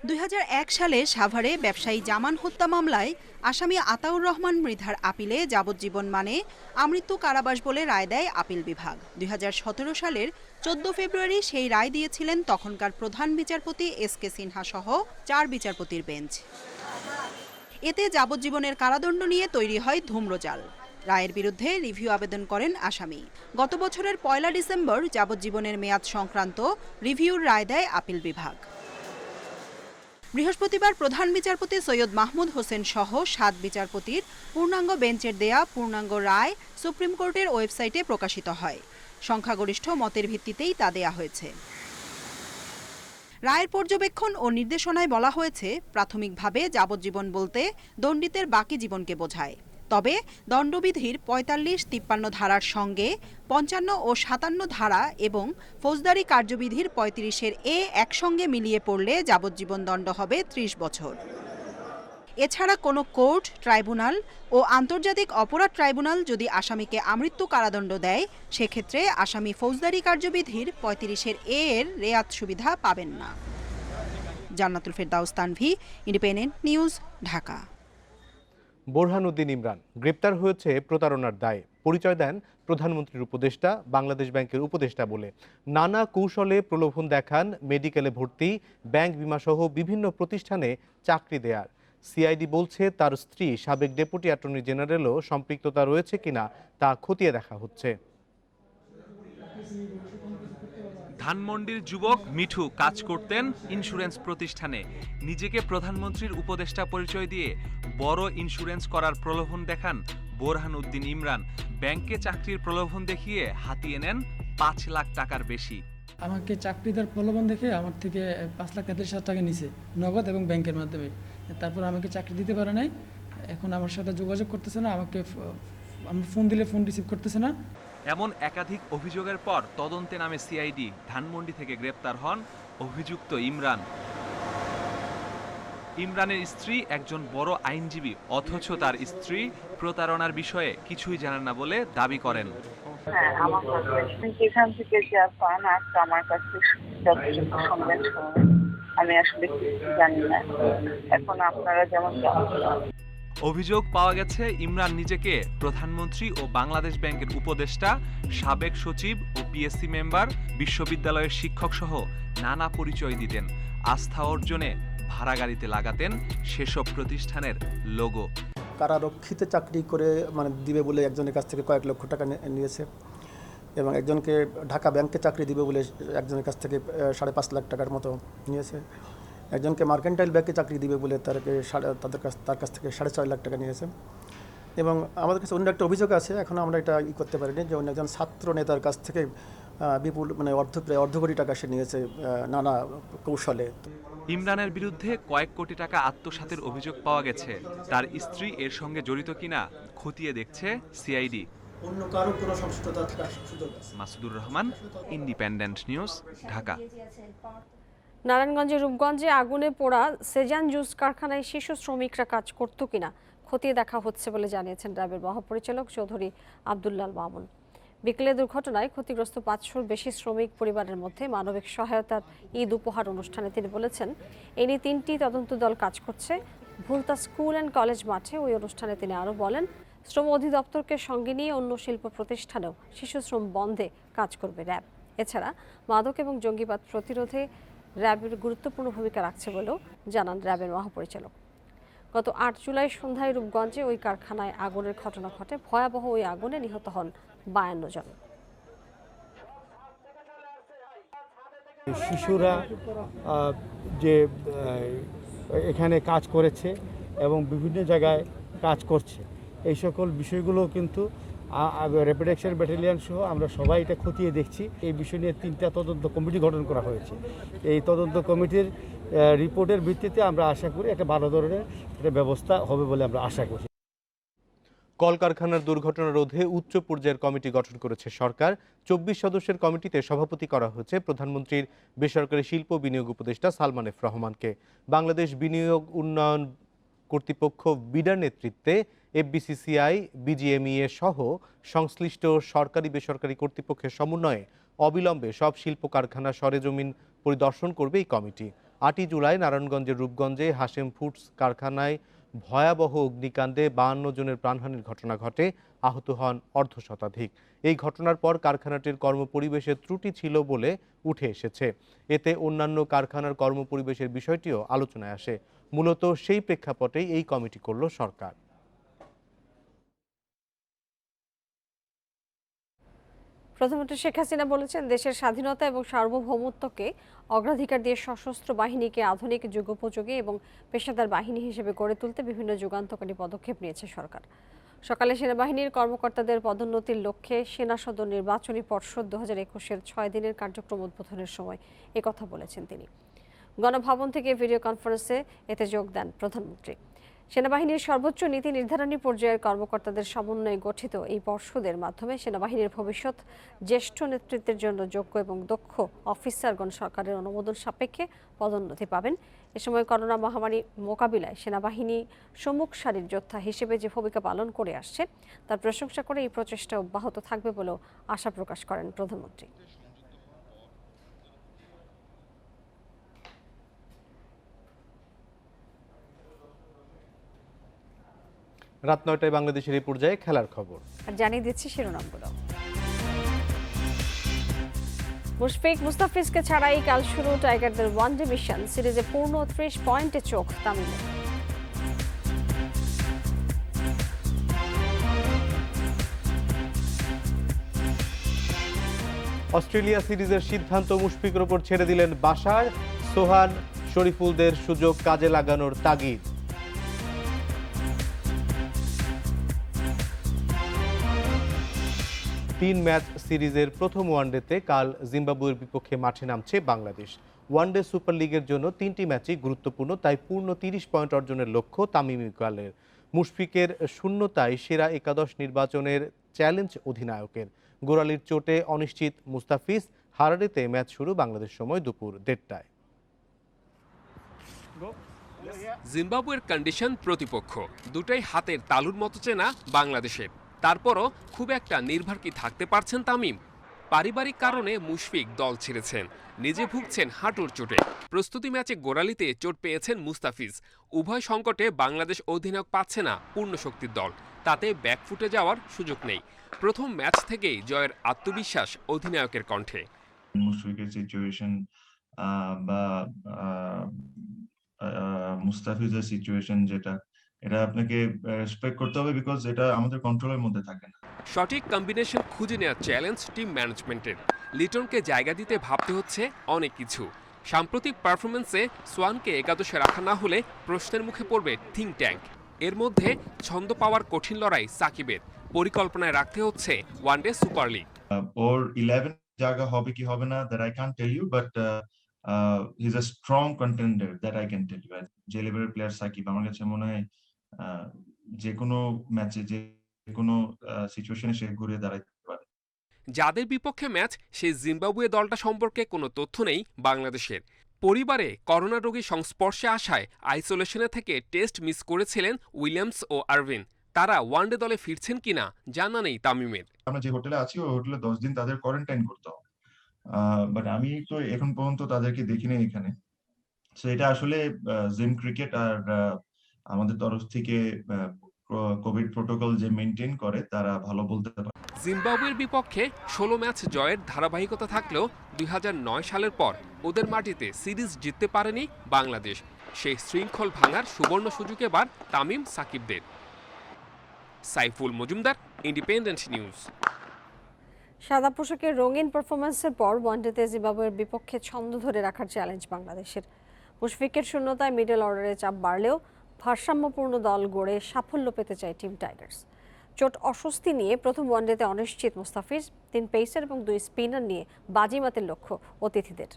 2001 সালে সাভারে ব্যবসায়ী জামান হত্যা মামলায় আসামি আতাউর রহমান মৃধার আপিলে যাবজ্জীবন মানে আমৃত্যু কারাবাস বলে রায় দেয় আপিল বিভাগ। 2017 সালের 14 ফেব্রুয়ারি সেই রায় দিয়েছিলেন তখনকার প্রধান বিচারপতি SK সিনহা সহ 4 বিচারপতির বেঞ্চ। এতে যাবজ্জীবনের কারাদণ্ড নিয়ে তৈরি হয় ধূম্রজাল। রায়ের বিরুদ্ধে রিভিউ আবেদন করেন আসামি। গত বছরের 1 ডিসেম্বর যাবজ্জীবনের মেয়াদ সংক্রান্ত রিভিউর রায় দেয় আপিল বিভাগ। বৃহস্পতিবার প্রধান বিচারপতি সৈয়দ মাহমুদ হোসেন সহ 7 বিচারপতির পূর্ণাঙ্গ বেঞ্চের দেয়া পূর্ণাঙ্গ রায় সুপ্রিম কোর্টের ওয়েবসাইটে প্রকাশিত হয়। সংখ্যাগরিষ্ঠ মতের ভিত্তিতেই তা দেয়া হয়েছে। রায়ের পর্যবেক্ষণ ও নির্দেশনায় বলা হয়েছে, প্রাথমিকভাবে যাবজ্জীবন বলতে দণ্ডিতের বাকি জীবনকে বোঝায়। তবে দণ্ডবিধির 45-53 ধারার সঙ্গে 55 ও 57 ধারা এবং ফৌজদারি কার্যবিধির 35-এর একসঙ্গে মিলিয়ে পড়লে যাবজ্জীবন দণ্ড হবে 30 বছর। এছাড়া কোনো কোর্ট, ট্রাইব্যুনাল ও আন্তর্জাতিক অপরাধ ট্রাইব্যুনাল যদি আসামিকে আমৃত্যু কারাদণ্ড দেয়, সেক্ষেত্রে আসামি ফৌজদারি কার্যবিধির 35-এর এর রেয়াত সুবিধা পাবেন না। জান্নাতুল ফেরদাউস তানভি, ইন্ডিপেন্ডেন্ট নিউজ, ঢাকা। বোরহানুদ্দিন ইমরান গ্রেপ্তার হয়েছে প্রতারণার দায়ে। পরিচয় দেন প্রধানমন্ত্রীর উপদেষ্টা, বাংলাদেশ ব্যাংকের উপদেষ্টা বলে। নানা কৌশলে প্রলোভন দেখান মেডিকেলে ভর্তি, ব্যাংক বিমাসহ বিভিন্ন প্রতিষ্ঠানে চাকরি দেয়ার। সিআইডি বলছে তার স্ত্রী সাবেক ডেপুটি অ্যাটর্নি জেনারেলও সম্পৃক্ততা রয়েছে কিনা তা খতিয়ে দেখা হচ্ছে। ধানমন্ডির যুবক মিঠু কাজ করতেন ইন্স্যুরেন্স প্রতিষ্ঠানে। নিজেকে প্রধানমন্ত্রীর উপদেষ্টা পরিচয় দিয়ে বড় ইন্স্যুরেন্স করার প্রলোভন দেখান বোরহানুদ্দিন ইমরান। ব্যাংকে চাকরির প্রলোভন দেখিয়ে হাতিয়ে নেন 5 লাখ টাকার বেশি। আমাকে চাকরি দেওয়ার প্রলোভন দেখে আমার থেকে 5,33,000 টাকা নিছে নগদ এবং ব্যাংকের মাধ্যমে। তারপর আমাকে চাকরি দিতে পারে নাই। এখন আমার সাথে যোগাযোগ করতেছে না, আমাকে আমি ফোন দিলে ফোন রিসিভ করতেছে না। এমন একাধিক অভিযোগের পর তদন্তে নামে সিআইডি। ধানমন্ডি থেকে গ্রেপ্তার হন অভিযুক্ত ইমরান। ইমরানের স্ত্রী একজন বড় আইনজীবী, অথচ তার স্ত্রী প্রতারণার বিষয়ে কিছুই জানেন না বলে দাবি করেন। হ্যাঁ, আমার যেখান থেকে যা পান আমার কাছে যথেষ্ট শুনবেন, আমি আসলে কিছু জানি না। এখন আপনারা যেমন অভিযোগ পাওয়া গেছে, ইমরান নিজেকে প্রধানমন্ত্রী ও বাংলাদেশ ব্যাংকের উপদেষ্টা, সাবেক সচিব ও পিএসসি মেম্বার, বিশ্ববিদ্যালয়ের শিক্ষক সহ নানা পরিচয় দিতেন। আস্থা অর্জনে ভাড়া গাড়িতে লাগাতেন সেসব প্রতিষ্ঠানের লোগো। কারারক্ষীতে চাকরি করে দিবে বলে একজনের কাছ থেকে কয়েক লক্ষ টাকা নিয়েছে এবং একজনকে ঢাকা ব্যাংকে চাকরি দিবে বলে একজনের কাছ থেকে 5.5 লাখ টাকার মতো নিয়েছে। একজনকে মার্কেন্টাইল ব্যাংকে চাকরি দিবে বলে তার কাছ থেকে 6.5 লাখ টাকা নিয়েছে। এবং আমাদের কাছে অন্য একটা অভিযোগ আছে, এখন আমরা এটা করতে পারিনি, যে অন্য একজন ছাত্র নেতার কাছ থেকে বিপুল প্রায় অর্ধ কোটি টাকা সে নিয়েছে নানা কৌশলে। ইমরানের বিরুদ্ধে কয়েক কোটি টাকা আত্মসাতের অভিযোগ পাওয়া গেছে। তার স্ত্রী এর সঙ্গে জড়িত কিনা খতিয়ে দেখছে সিআইডি। অন্য কারো কোনো সংশ্লিষ্টতা থাকার সুযোগ আছে। Masudur Rahman, independent news, Dhaka. নারায়ণগঞ্জের রূপগঞ্জে আগুনে পোড়া সেজান জুস কারখানায় শিশু শ্রমিকরা কাজ করত কিনা খতিয়ে দেখা হচ্ছে বলে জানিয়েছেন র্যাবের মহাপরিচালক চৌধুরী আব্দুল্লাল মামুন। বিকেলে দুর্ঘটনায় ক্ষতিগ্রস্ত 500-র বেশি শ্রমিক পরিবারের মধ্যে মানবিক সহায়তার ঈদ উপহার অনুষ্ঠানে তিনি বলেছেন, এ নিয়ে 3টি তদন্ত দল কাজ করছে। ভুলতা স্কুল অ্যান্ড কলেজ মাঠে ওই অনুষ্ঠানে তিনি আরও বলেন, শ্রম অধিদপ্তরকে সঙ্গে নিয়ে অন্য শিল্প প্রতিষ্ঠানেও শিশু শ্রম বন্ধে কাজ করবে র্যাব। এছাড়া মাদক এবং জঙ্গিবাদ প্রতিরোধে র্যাবের গুরুত্বপূর্ণ ভূমিকা রাখছে বলেও জানান র্যাবের মহাপরিচালক। গত 8 জুলাই সন্ধ্যায় রূপগঞ্জে ওই কারখানায় আগুনের ঘটনা ঘটে। ভয়াবহ ওই আগুনে নিহত হন 52 জন। শিশুরা যে এখানে কাজ করেছে এবং বিভিন্ন জায়গায় কাজ করছে, এই সকল বিষয়গুলো কিন্তু র্যাপিড অ্যাকশন ব্যাটালিয়ন সহ আমরা সবাই এটা খতিয়ে দেখছি। এই বিষয় নিয়ে 3টা তদন্ত কমিটি গঠন করা হয়েছে। এই তদন্ত কমিটির রিপোর্টের ভিত্তিতে আমরা আশা করি একটা ভালো ধরনের একটা ব্যবস্থা হবে বলে আমরা আশা করি। কলকারখানার দুর্ঘটনা রোধে উচ্চ পর্যায়ের কমিটি গঠন করেছে সরকার। 24 সদস্যের কমিটিতে সভাপতি করা হয়েছে প্রধানমন্ত্রীর বেসরকারি শিল্প বিনিয়োগ উপদেষ্টা সালমান এফ রহমানকে। বাংলাদেশ বিনিয়োগ উন্নয়ন কর্তৃপক্ষ বিডার নেতৃত্বে এফবিসিসিআই, বিজিএমইএ সহ সংশ্লিষ্ট সরকারি বেসরকারি কর্তৃপক্ষের সমন্বয়ে অবিলম্বে সব শিল্প কারখানা সরেজমিন পরিদর্শন করবে এই কমিটি। 8 জুলাই নারায়ণগঞ্জের রূপগঞ্জে হাশেম ফুডস কারখানায় ভয়াবহ অগ্নিকাণ্ডে 52 জনের প্রাণহানির ঘটনা ঘটে, আহত হন অর্ধশতাধিক। এই ঘটনার পর কারখানাটির কর্মপরিবেশের ত্রুটি ছিল বলে উঠে এসেছে। এতে অন্যান্য কারখানার কর্মপরিবেশের বিষয়টিও আলোচনায় আসে। মূলত সেই প্রেক্ষাপটেই এই কমিটি করল সরকার। প্রধানমন্ত্রী শেখ হাসিনা বলেছেন, দেশের স্বাধীনতা এবং সার্বভৌমত্বকে অগ্রাধিকার দিয়ে সশস্ত্র বাহিনীকে আধুনিক যুগোপযোগী এবং পেশাদার বাহিনী হিসেবে গড়ে তুলতে বিভিন্ন যুগান্তকারী পদক্ষেপ নিয়েছে সরকার। সকালে সেনাবাহিনীর কর্মকর্তাদের পদোন্নতির লক্ষ্যে সেনা সদর নির্বাচনী পর্ষদ 2021-এর 6 দিনের কার্যক্রম উদ্বোধনের সময় একথা বলেছেন তিনি। গণভবন থেকে ভিডিও কনফারেন্সে এতে যোগ দেন প্রধানমন্ত্রী। সেনাবাহিনীর সর্বোচ্চ নীতি নির্ধারণী পর্যায়ের কর্মকর্তাদের সমন্বয়ে গঠিত এই পর্ষদের মাধ্যমে সেনাবাহিনীর ভবিষ্যৎ জ্যেষ্ঠ নেতৃত্বের জন্য যোগ্য এবং দক্ষ অফিসারগণ সরকারের অনুমোদন সাপেক্ষে পদোন্নতি পাবেন। এ সময় করোনা মহামারী মোকাবিলায় সেনাবাহিনী সম্মুখ সারির যোদ্ধা হিসেবে যে ভূমিকা পালন করে আসছে তার প্রশংসা করে এই প্রচেষ্টা অব্যাহত থাকবে বলেও আশা প্রকাশ করেন প্রধানমন্ত্রী। রাত 9টায় বাংলাদেশের এই পর্যায়ে খেলার খবর আর জানিয়ে দিচ্ছি শিরোনামগুলো। মুশফিক মুস্তাফিজকে ছাড়াই কাল শুরু টাইগারদের ওয়ানডে মিশন। সিরিজে পূর্ণ 30 পয়েন্টে চোখ তামিমের। অস্ট্রেলিয়া সিরিজের সিদ্ধান্ত মুশফিকের ওপর ছেড়ে দিলেন বাশার। সোহান শরীফুলদের সুযোগ কাজে লাগানোর তাগিদ। তিন ম্যাচ সিরিজের প্রথম ওয়ানডেতে কাল জিম্বাবুয়ের বিপক্ষে মাঠে নামছে বাংলাদেশ। ওয়ানডে সুপার লিগের জন্য 3টি ম্যাচই গুরুত্বপূর্ণ, তাই পূর্ণ 30 পয়েন্ট অর্জনের লক্ষ্য তামিম ইকবালের। মুশফিকের শূন্যতায় সেরা একাদশ নির্বাচনের চ্যালেঞ্জ অধিনায়কের। গোড়ালির চোটে অনিশ্চিত মুস্তাফিজ। হারারেতে ম্যাচ শুরু বাংলাদেশ সময় দুপুর 1:30টায়। জিম্বাবুয়ের কন্ডিশন প্রতিপক্ষ দুটাই হাতের তালুর মতো চেনা বাংলাদেশের। তারপরও খুব একটা নির্ভর কি থাকতে পারছেন তামিম? পারিবারিক কারণে মুশফিক দল ছেড়েছেন, নিজে ভুগছেন হাঁটুর চোটে। প্রস্তুতি ম্যাচে গোড়ালিতে চোট পেয়েছেন মুস্তাফিজ। উভয় সংকটে বাংলাদেশ অধিনায়ক পাচ্ছে না পূর্ণ শক্তির দল, তাতে ব্যাকফুটে যাওয়ার সুযোগ নেই। প্রথম ম্যাচ থেকেই জয়ের আত্মবিশ্বাস অধিনায়কের কণ্ঠে। মুশফিকের সিচুয়েশন বা মুস্তাফিজের সিচুয়েশন যেটা, এটা আপনাকে রেসপেক্ট করতে হবে, বিকজ এটা আমাদের কন্ট্রোলের মধ্যে থাকে না। সঠিক কম্বিনেশন খুঁজে নেওয়ার চ্যালেঞ্জ টিম ম্যানেজমেন্টের। লিটনকে জায়গা দিতে ভাবতে হচ্ছে অনেক কিছু। সাম্প্রতিক পারফরমেন্সে সোয়ানকে একাদশে রাখা না হলে প্রশ্নের মুখে পড়বে থিঙ্ক ট্যাঙ্ক। এর মধ্যে ছন্দ পাওয়ার কঠিন লড়াই সাকিবের। পরিকল্পনায় রাখতে হচ্ছে ওয়ানডে সুপার লিগ। ওর 11 জায়গা হবে কি হবে না, that I can't tell you, but he is a strong contender, that I can tell you. যে লেভেলের প্লেয়ার সাকিব, আমার কাছে মনে হয় যে কোনো ম্যাচে যে কোনো সিচুয়েশনে সে ঘুরে দাঁড়াতে পারে। যাদের বিপক্ষে ম্যাচ সেই জিম্বাবুয়ে দলটা সম্পর্কে কোনো তথ্য নেই বাংলাদেশের। পরিবারে করোনা রোগীর সংস্পর্শে আসায় আইসোলেশনে থেকে টেস্ট মিস করেছিলেন উইলিয়ামস ও আরভিন। তারা ওয়ানডে দলে ফিরছেন কিনা জানা নেই তামিমের। আমরা যে হোটেলে আছি ওই হোটেলে 10 দিন তাদের কোয়ারেন্টাইন করতে হবে, বাট আমি তো এখন পর্যন্ত তাদেরকে দেখিনি এখানে। সো এটা আসলে জিম ক্রিকেট আর আমাদের তরফ থেকে কোভিড প্রোটোকল যে মেইনটেইন করে তারা ভালো বলতে পারে। জিম্বাবুয়ের বিপক্ষে 16 ম্যাচ জয়ের ধারাবাহিকতা থাকলেও 2009 সালের পর ওদের মাটিতে সিরিজ জিততে পারেনি বাংলাদেশ। সেই শৃঙ্খল ভাঙার সুবর্ণ সুযোগ এবার তামিম সাকিবদের। Saiful Majumder, Independent News. সাদা পোশাকের রঙিন পারফরমেন্সের পর ওয়ানডেতে জিম্বাবুয়ের বিপক্ষে ছন্দ ধরে রাখার চ্যালেঞ্জ বাংলাদেশের। মুশফিকের শূন্যতায় মিডল অর্ডারে চাপ বাড়লেও ভারসাম্যপূর্ণ দল গড়ে সাফল্য পেতে চায় টিম টাইগার্স। চোট অস্বস্তি নিয়ে প্রথম ওয়ানডেতে অনিশ্চিত মুস্তাফিজ। 3 পেসার এবং 2 স্পিনার নিয়ে বাজিমাতের লক্ষ্য অতিথিদের।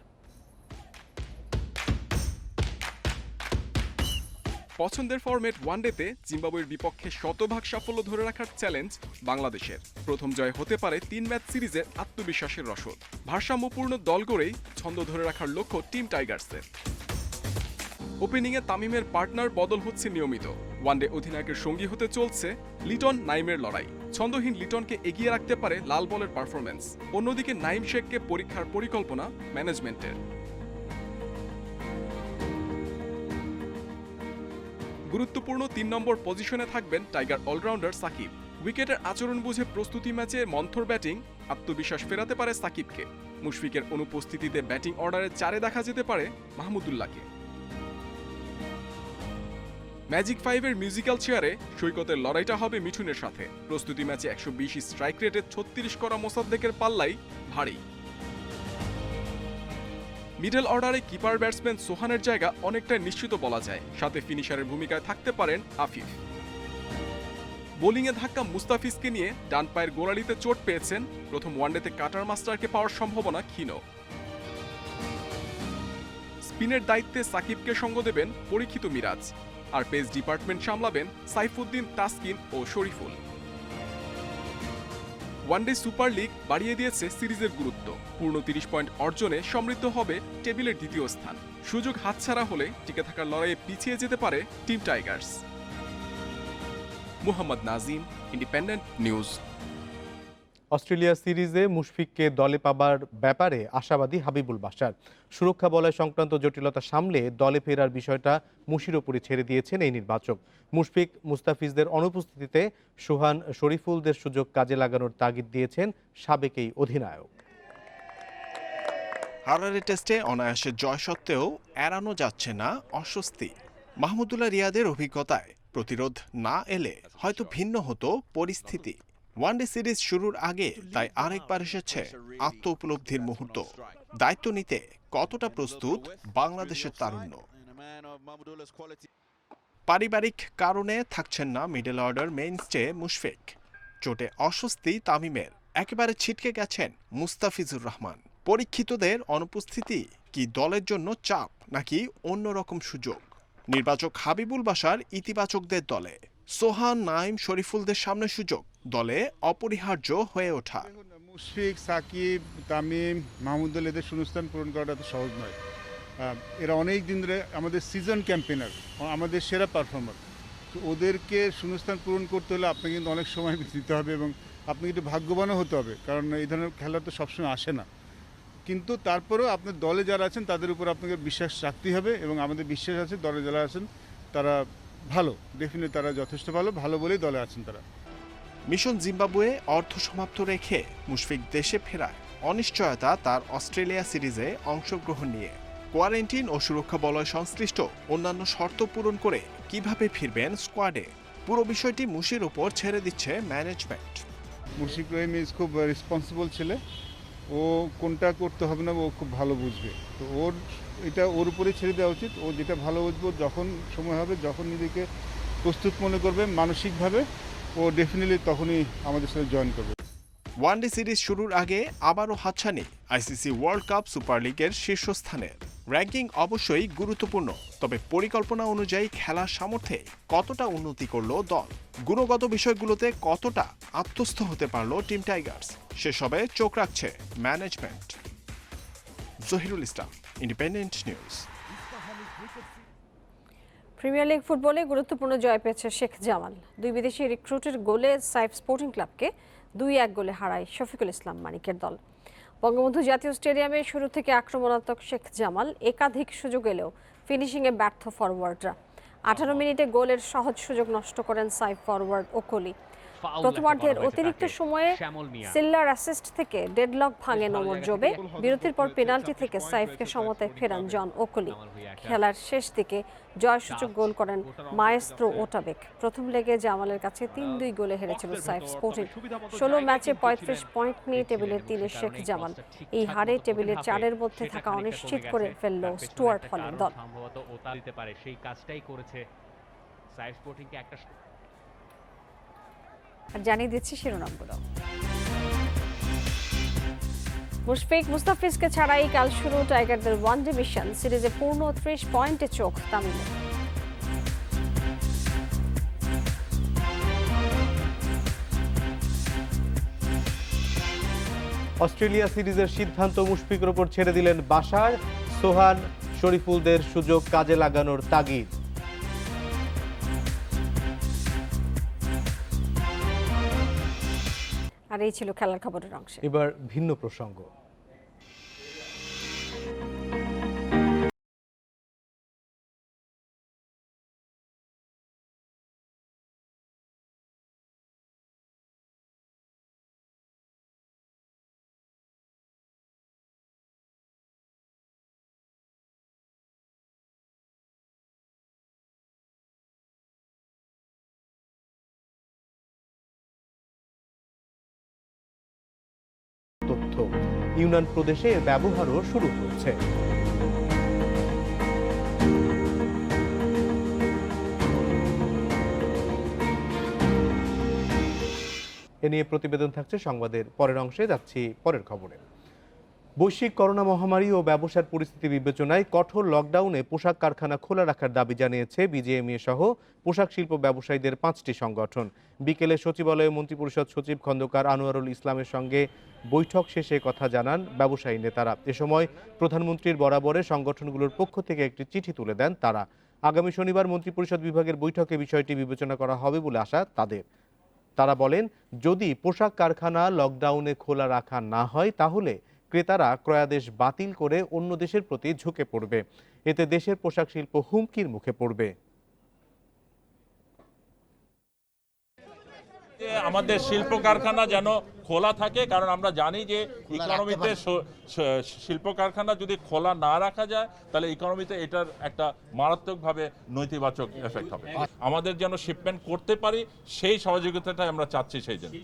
পছন্দের ফরম্যাট ওয়ানডেতে জিম্বাবুয়ের বিপক্ষে শতভাগ সাফল্য ধরে রাখার চ্যালেঞ্জ বাংলাদেশের। প্রথম জয় হতে পারে 3 ম্যাচ সিরিজের আত্মবিশ্বাসের রসদ। ভারসাম্যপূর্ণ দল গড়েই ছন্দ ধরে রাখার লক্ষ্য টিম টাইগার্সের। ওপেনিংয়ে তামিমের পার্টনার বদল হচ্ছে নিয়মিত। ওয়ানডে অধিনায়কের সঙ্গী হতে চলছে লিটন নাইমের লড়াই। ছন্দহীন লিটনকে এগিয়ে রাখতে পারে লাল বলের পারফরম্যান্স। অন্যদিকে নাইম শেখকে পরীক্ষার পরিকল্পনা ম্যানেজমেন্টের। গুরুত্বপূর্ণ ৩ নম্বর পজিশনে থাকবেন টাইগার অলরাউন্ডার সাকিব। উইকেটের আচরণ বুঝে প্রস্তুতি ম্যাচে মন্থর ব্যাটিং আত্মবিশ্বাস ফেরাতে পারে সাকিবকে। মুশফিকের অনুপস্থিতিতে ব্যাটিং অর্ডারে 4-এ দেখা যেতে পারে মাহমুদুল্লাহকে। ম্যাজিক 5-এর মিউজিক্যাল চেয়ারে সৈকতের লড়াইটা হবে মিঠুনের সাথে। প্রস্তুতি ম্যাচে ১২০ স্ট্রাইক রেটে ৩৬ করা মোসাদ্দেকের পাল্লাই ভারী। মিডল অর্ডারে কিপার ব্যাটসম্যান সোহানের জায়গা অনেকটাই নিশ্চিত বলা যায়, সাথে ফিনিশারের ভূমিকায় থাকতে পারেন আফিফ। বোলিংয়ে ধাক্কা মুস্তাফিজকে নিয়ে ডান পায়ের গোড়ালিতে চোট পেয়েছেন। প্রথম ওয়ানডেতে কাটার মাস্টারকে পাওয়ার সম্ভাবনা ক্ষীণ। স্পিনের দায়িত্বে সাকিবকে সঙ্গ দেবেন পরীক্ষিত মিরাজ, আর পেস ডিপার্টমেন্ট সামলাবেন সাইফুদ্দিন, তাসকিন ও শরীফুল। ওয়ানডে সুপার লিগ বাড়িয়ে দিয়েছে সিরিজের গুরুত্ব। পূর্ণ ৩০ পয়েন্ট অর্জনে সমৃদ্ধ হবে টেবিলের দ্বিতীয় স্থান। সুযোগ হাতছাড়া হলে টিকে থাকার লড়াইয়ে পিছিয়ে যেতে পারে team Tigers. Muhammad Nazim, independent news. Australia সিরিজে মুশফিককে দলে পাবার ব্যাপারে আশাবাদী হাবিবুল বাশার। সুরক্ষা বলয় সংক্রান্ত জটিলতা সামলে দলে ফেরার বিষয়টা মুশির ওপরে ছেড়ে দিয়েছেন এই নির্বাচক। মুশফিক মুস্তাফিজদের অনুপস্থিতিতে সোহান, শরীফুলদের সুযোগ কাজে লাগানোর তাগিদ দিয়েছেন সাবেক এই অধিনায়ক। হারারে টেস্টে অনায়াসে জয় সত্ত্বেও এড়ানো যাচ্ছে না অস্বস্তি। মাহমুদুল্লাহ রিয়াদের অভিজ্ঞতায় প্রতিরোধ না এলে হয়তো ভিন্ন হতো পরিস্থিতি। ওয়ানডে সিরিজ শুরুর আগে তাই আরেকবার এসেছে আত্ম উপলব্ধির মুহূর্ত। দায়িত্ব নিতে কতটা প্রস্তুত বাংলাদেশের তারুণ্য? পারিবারিক কারণে থাকছেন না মিডল অর্ডার মেইনস্টে মুশফিক। চোটে অস্বস্তি তামিমের, একেবারে ছিটকে গেছেন মুস্তাফিজুর রহমান। পরীক্ষিতদের অনুপস্থিতি কি দলের জন্য চাপ নাকি অন্যরকম সুযোগ? নির্বাচক হাবিবুল বাশার ইতিবাচকদের দলে সোহান, নাইম, শরীফুলদের সামনে সুযোগ দলে অপরিহার্য হয়ে ওঠা। মুশফিক, সাকিব, তামিম, মাহমুদুল এদের শূন্যস্থান পূরণ করাটা তো সহজ নয়। এরা অনেক দিন ধরে আমাদের সিজন ক্যাম্পেনার, আমাদের সেরা পারফর্মার। তো ওদেরকে শূন্যস্থান পূরণ করতে হলে আপনাকে কিন্তু অনেক সময় দিতে হবে এবং আপনাকে একটু ভাগ্যবানও হতে হবে, কারণ এই ধরনের খেলা তো সবসময় আসে না। কিন্তু তারপরেও আপনার দলে যারা আছেন তাদের উপর আপনাকে বিশ্বাস রাখতেই হবে এবং আমাদের বিশ্বাস আছে দলে যারা আছেন তারা ভালো, ডেফিনেটলি তারা যথেষ্ট ভালো বলেই দলে আছেন তারা। মিশন জিম্বাবুয়ে অর্ধ সমাপ্ত রেখে মুশফিক দেশে ফেরায় অনিশ্চয়তা তার অস্ট্রেলিয়া সিরিজে অংশগ্রহণ নিয়ে। কোয়ারেন্টিন ও সুরক্ষা বলয় সংশ্লিষ্ট অন্যান্য শর্ত পূরণ করে কিভাবে ফিরবেন স্কোয়াডে, পুরো বিষয়টি মুশির উপর ছেড়ে দিচ্ছে ম্যানেজমেন্ট। মুশফিক রহিম ইজ খুব রেসপন্সিবল ছেলে, ও কোনটা করতে হবে না ও খুব ভালো বুঝবে। তো ওর উপরে ছেড়ে দেওয়া উচিত। ও যেটা ভালো বুঝবো, যখন সময় হবে, যখন নিজেকে প্রস্তুত মনে করবে মানসিকভাবে, ও ডেফিনেটলি তখনই আমাদের সাথে জয়েন করবে। ওয়ানডে সিরিজ শুরুর আগে আবারও হাতছানি আইসিসি ওয়ার্ল্ড কাপ সুপার লিগের শীর্ষস্থানের। র্যাঙ্কিং অবশ্যই গুরুত্বপূর্ণ, তবে পরিকল্পনা অনুযায়ী খেলার সামর্থ্যে কতটা উন্নতি করল দল, গুণগত বিষয়গুলোতে কতটা আত্মস্থ হতে পারল টিম টাইগার্স, সেসবে চোখ রাখছে ম্যানেজমেন্ট। জহিরুল ইসলাম, ইন্ডিপেন্ডেন্ট নিউজ। প্রিমিয়ার লিগ ফুটবলে গুরুত্বপূর্ণ জয় পেয়েছে শেখ জামাল। দুই বিদেশি রিক্রুটের গোলে সাইফ স্পোর্টিং ক্লাবকে 2-1 গোলে হারায় শফিকুল ইসলাম মানিকের দল। বঙ্গবন্ধু জাতীয় স্টেডিয়ামে শুরু থেকে আক্রমণাত্মক শেখ জামাল একাধিক সুযোগ এলেও ফিনিশিংয়ে ব্যর্থ ফরওয়ার্ডরা। 18 মিনিটে গোলের সহজ সুযোগ নষ্ট করেন সাইফ ফরওয়ার্ড ওকলি। প্রথমার্ধের অতিরিক্ত সময়ে সিল্লার অ্যাসিস্ট থেকে ডেডলক ভাঙে নমর জোবে। বিরতির পর পেনাল্টি থেকে সাইফকে সমতায় ফেরান জন ওকলি। খেলার শেষ দিকে জয়সূচক গোল করেন মায়েস্ত্রো ওটাবেক। প্রথম লেগে জামালের কাছে 3-2 গোলে হেরেছিল সাইফ স্পোর্টিং। 16 ম্যাচে 35 পয়েন্ট নিয়ে টেবিলের 3-এ শেখ জামাল। এই হারে টেবিলের 4-এর মধ্যে থাকা অনিশ্চিত করে ফেলল স্টুয়ার্ট হলের দল। আর জানিয়ে দিচ্ছি শিরোনামগুলো। মুশফিক মুস্তাফিজকে ছাড়াই কাল শুরু টাইগারদের ওয়ানডে মিশন। সিরিজে পূর্ণ 30 পয়েন্টে চোখ তামিমের। অস্ট্রেলিয়া সিরিজের সিদ্ধান্ত মুশফিকের উপর ছেড়ে দিলেন বাশার। সোহান, শরীফুলদের সুযোগ কাজে লাগানোর তাগিদ। আর এই ছিল খেলার খবরের অংশ। এবার ভিন্ন প্রসঙ্গ। তথ্য। ইউনান প্রদেশে এর ব্যবহারও শুরু হয়েছে। এ নিয়ে প্রতিবেদন থাকছে সংবাদের পরের অংশে। যাচ্ছি পরের খবরে। বৈশ্বিক করোনা মহামারী ও ব্যবসার পরিস্থিতি বিবেচনায় কঠোর লকডাউনে পোশাক কারখানা খোলা রাখার দাবি জানিয়েছে বিজিএমইএ সহ পোশাক শিল্প ব্যবসায়ীদের 5টি সংগঠন। বিকেলে সচিবালয়ে মন্ত্রিপরিষদ সচিব খন্দকার আনোয়ারুল ইসলামের সঙ্গে বৈঠক শেষে কথা জানান ব্যবসায়ী নেতারা। এ সময় প্রধানমন্ত্রীর বরাবরে সংগঠনগুলোর পক্ষ থেকে একটি চিঠি তুলে দেন তারা। আগামী শনিবার মন্ত্রিপরিষদ বিভাগের বৈঠকে বিষয়টি বিবেচনা করা হবে বলে আশা তাদের। তারা বলেন, যদি পোশাক কারখানা লকডাউনে খোলা রাখা না হয় তাহলে ক্রেতারা ক্রয়াদেশ বাতিল করে অন্য দেশের প্রতি ঝুঁকে পড়বে। এতে দেশের পোশাক শিল্প হুমকির মুখে পড়বে। আমাদের শিল্প কারখানা যেন খোলা থাকে, কারণ আমরা জানি যে ইকোনমিতে শিল্প কারখানা যদি খোলা না রাখা যায় তাহলে ইকোনমিতে এটার একটা মারাত্মকভাবে নেতিবাচক এফেক্ট হবে। আমাদের যেন শিপমেন্ট করতে পারি সেই সহযোগিতাটা আমরা চাচ্ছি সেই জন্য।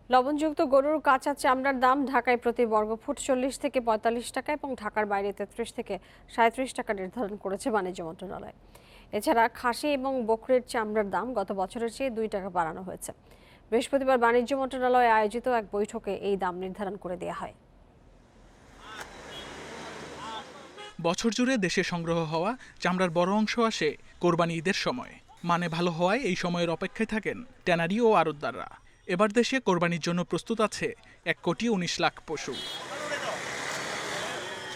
লবণযুক্ত গরুর কাঁচা চামড়ার দাম ঢাকায় প্রতি বর্গফুট 40 থেকে 45 টাকা এবং ঢাকার বাইরে 33 থেকে 37 টাকা নির্ধারণ করেছে বাণিজ্য মন্ত্রণালয়। এছাড়া খাসি এবং বকরির চামড়ার দাম গত বছরের চেয়ে 2 টাকা বাড়ানো হয়েছে। বৃহস্পতিবার বাণিজ্য মন্ত্রণালয়ে আয়োজিত এক বৈঠকে এই দাম নির্ধারণ করে দেওয়া হয়। বছর জুড়ে দেশে সংগ্রহ হওয়া চামড়ার বড় অংশ আসে কোরবানি ঈদের সময়। মানে ভালো হওয়ায় এই সময়ের অপেক্ষায় থাকেন ট্যানারি ও আড়তদাররা। এবার দেশে কোরবানির জন্য প্রস্তুত আছে 1,19,00,000 পশু।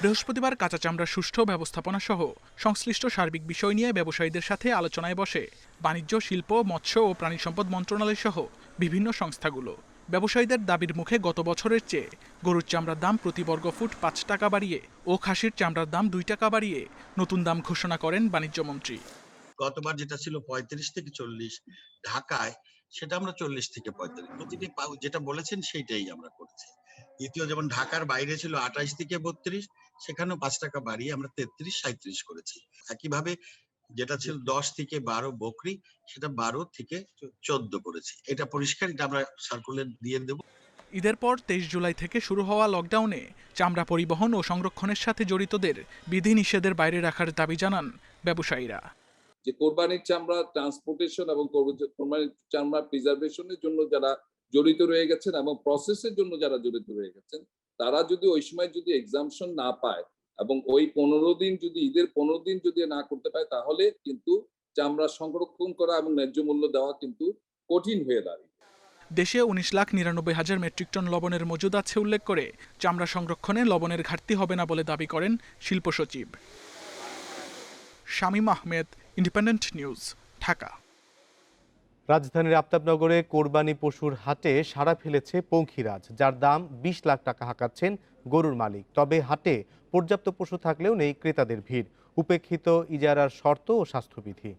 বৃহস্পতিবার কাঁচা চামড়ার সুষ্ঠু ব্যবস্থাপনা সহ সংশ্লিষ্ট সার্বিক বিষয় নিয়ে ব্যবসায়ীদের সাথে আলোচনায় বসে বাণিজ্য, শিল্প, মৎস্য ও প্রাণী সম্পদ মন্ত্রণালয় সহ বিভিন্ন সংস্থাগুলো। ব্যবসায়ীদের দাবির মুখে গত বছরের চেয়ে গরুর চামড়ার দাম প্রতি বর্গফুট 5 টাকা বাড়িয়ে ও খাসির চামড়ার দাম 2 টাকা বাড়িয়ে নতুন দাম ঘোষণা করেন বাণিজ্যমন্ত্রী। গতবার যেটা ছিল 35 থেকে 40 ঢাকায়, সেটা আমরা 40 থেকে 45 প্রতিটি যেটা বলেছেন সেইটাই আমরা করছি। দ্বিতীয় যেমন ঢাকার বাইরে ছিল 28 থেকে 32, সেখানেও 5 টাকা বাড়িয়ে আমরা 33-37 করেছি। একইভাবে যেটা ছিল 10 থেকে 12 বকরি, সেটা 12 থেকে 14 করেছি। এটা পরিষ্কার, এটা আমরা সার্কুলার দিয়ে দেব। ঈদের পর 23 জুলাই থেকে শুরু হওয়া লকডাউনে চামড়া পরিবহন ও সংরক্ষণের সাথে জড়িতদের বিধিনিষেধের বাইরে রাখার দাবি জানান ব্যবসায়ীরা। যে কোরবানির চামড়া ট্রান্সপোর্টেশন এবং কোরবানির চামড়া প্রিজার্ভেশনের জন্য যারা জড়িত রয়ে গেছেন এবং প্রসেসের জন্য যারা জড়িত রয়ে গেছেন, তারা যদি ওই সময় যদি এক্সাম্পশন না পায় এবং ওই 15 দিন যদি ঈদের 15 দিন যদি না করতে পায়, তাহলে কিন্তু চামড়া সংরক্ষণ করা এবং ন্যায্য মূল্য দেওয়া কিন্তু কঠিন হয়ে দাঁড়ায়। দেশে 19,99,000 মেট্রিক টন লবণের মজুদ আছে উল্লেখ করে চামড়া সংরক্ষণে লবণের ঘাটতি হবে না বলে দাবি করেন শিল্প সচিব। Shamim Ahmed, independent news, Dhaka. রাজধানীর আফতাবনগরে কোরবানি পশুর হাটে সাড়া ফেলেছে পঙ্খিরাজ, যার দাম 20 লাখ টাকা হাঁকাচ্ছেন গরুর মালিক। তবে হাটে পর্যাপ্ত পশু থাকলেও নেই ক্রেতাদের ভিড়, উপেক্ষিত ইজারার শর্ত ও স্বাস্থ্যবিধি।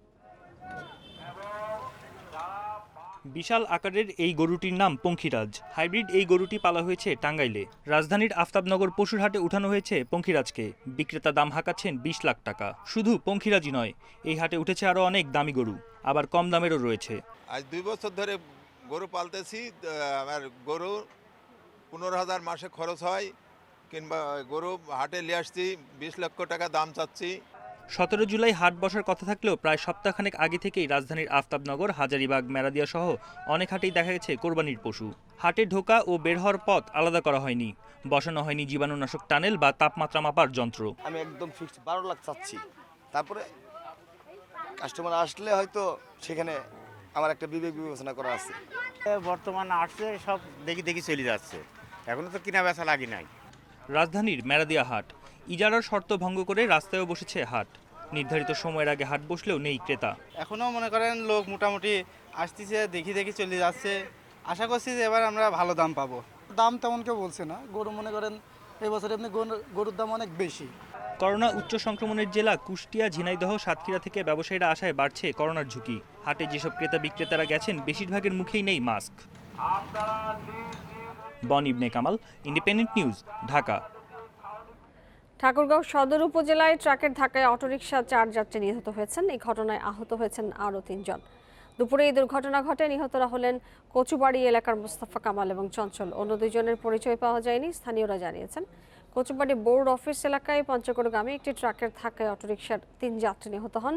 বিশাল আকারের এই গরুটির নাম পঙ্খিরাজ। হাইব্রিড এই গরুটি পালা হয়েছে টাঙ্গাইলে। রাজধানীর আফতাবনগর পশুর হাটে উঠানো হয়েছে পঙ্খিরাজকে। বিক্রেতা দাম হাঁকাচ্ছেন 20 লাখ টাকা। শুধু পঙ্খিরাজই নয়, এই হাটে উঠেছে আরও অনেক দামি গরু, আবার কম দামেরও রয়েছে। আজ 2 বছর ধরে গরু পালতেছি। আমার গরু 15,000 মাসে খরচ হয়, কিংবা গরু হাটে নিয়ে আসছি, 20 লক্ষ টাকা দাম চাচ্ছি। 17 জুলাই হাট বসার কথা থাকলেও প্রায় সপ্তাহখানেক আগে থেকেই রাজধানীর আফতাবনগর, হাজারীবাগ, মেরাদিয়া সহ অনেক হাটেই দেখা গেছে কোরবানির পশু। হাটে ঢোকা ও বের হওয়ার পথ আলাদা করা হয়নি, বসানো হয়নি জীবাণুনাশক টানেল বা তাপমাত্রা মাপার যন্ত্র। আমি একদম ফিক্সড 12 লাখ চাচ্ছি। তারপরে কাস্টমার আসলে হয়তো সেখানে আমার একটা বিবেক বিবেচনা করা আছে। বর্তমানে আসছে সব দেখি চলে যাচ্ছে, এখনো তো কিনা বেচা লাগি নাই। রাজধানীর মেরাদিয়া হাট ইজারার শর্ত ভঙ্গ করে রাস্তায়ও বসেছে হাট। নির্ধারিত সময়ের আগে হাট বসলেও নেই ক্রেতা। এখনো মনে করেন লোক মোটামুটি আসতেছে, দেখি চলে যাচ্ছে। আশা করছি যে এবার আমরা ভালো দাম পাবো। দাম তেমন কেউ বলছে না, গরু মনে করেন এবছর এমনি গরুর দাম অনেক বেশি। করোনা উচ্চ সংক্রমণের জেলা কুষ্টিয়া, ঝিনাইদহ, সাতক্ষীরা থেকে ব্যবসায়ীরা আসায় বাড়ছে করোনার ঝুঁকি। হাটে যেসব ক্রেতা বিক্রেতারা গেছেন, বেশিরভাগের মুখেই নেই মাস্ক। বন ইবনে কামাল, ইন্ডিপেন্ডেন্ট নিউজ, ঢাকা। ঠাকুরগাঁও সদর উপজেলায় ট্রাকের ধাক্কায় অটোরিকশা 4 যাত্রী নিহত হয়েছেন। এই ঘটনায় আহত হয়েছেন আরও 3 জন। দুপুরে এই দুর্ঘটনা ঘটে। নিহতরা হলেন কচুবাড়ি এলাকার মোস্তফা কামাল এবং চঞ্চল। অন্য দুইজনের পরিচয় পাওয়া যায়নি, স্থানীয়রা জানিয়েছেন। কচুবাড়ি বোর্ড অফিস এলাকায় পঞ্চগড়গামী একটি ট্রাকের ধাক্কায় অটোরিকশার 3 যাত্রী নিহত হন।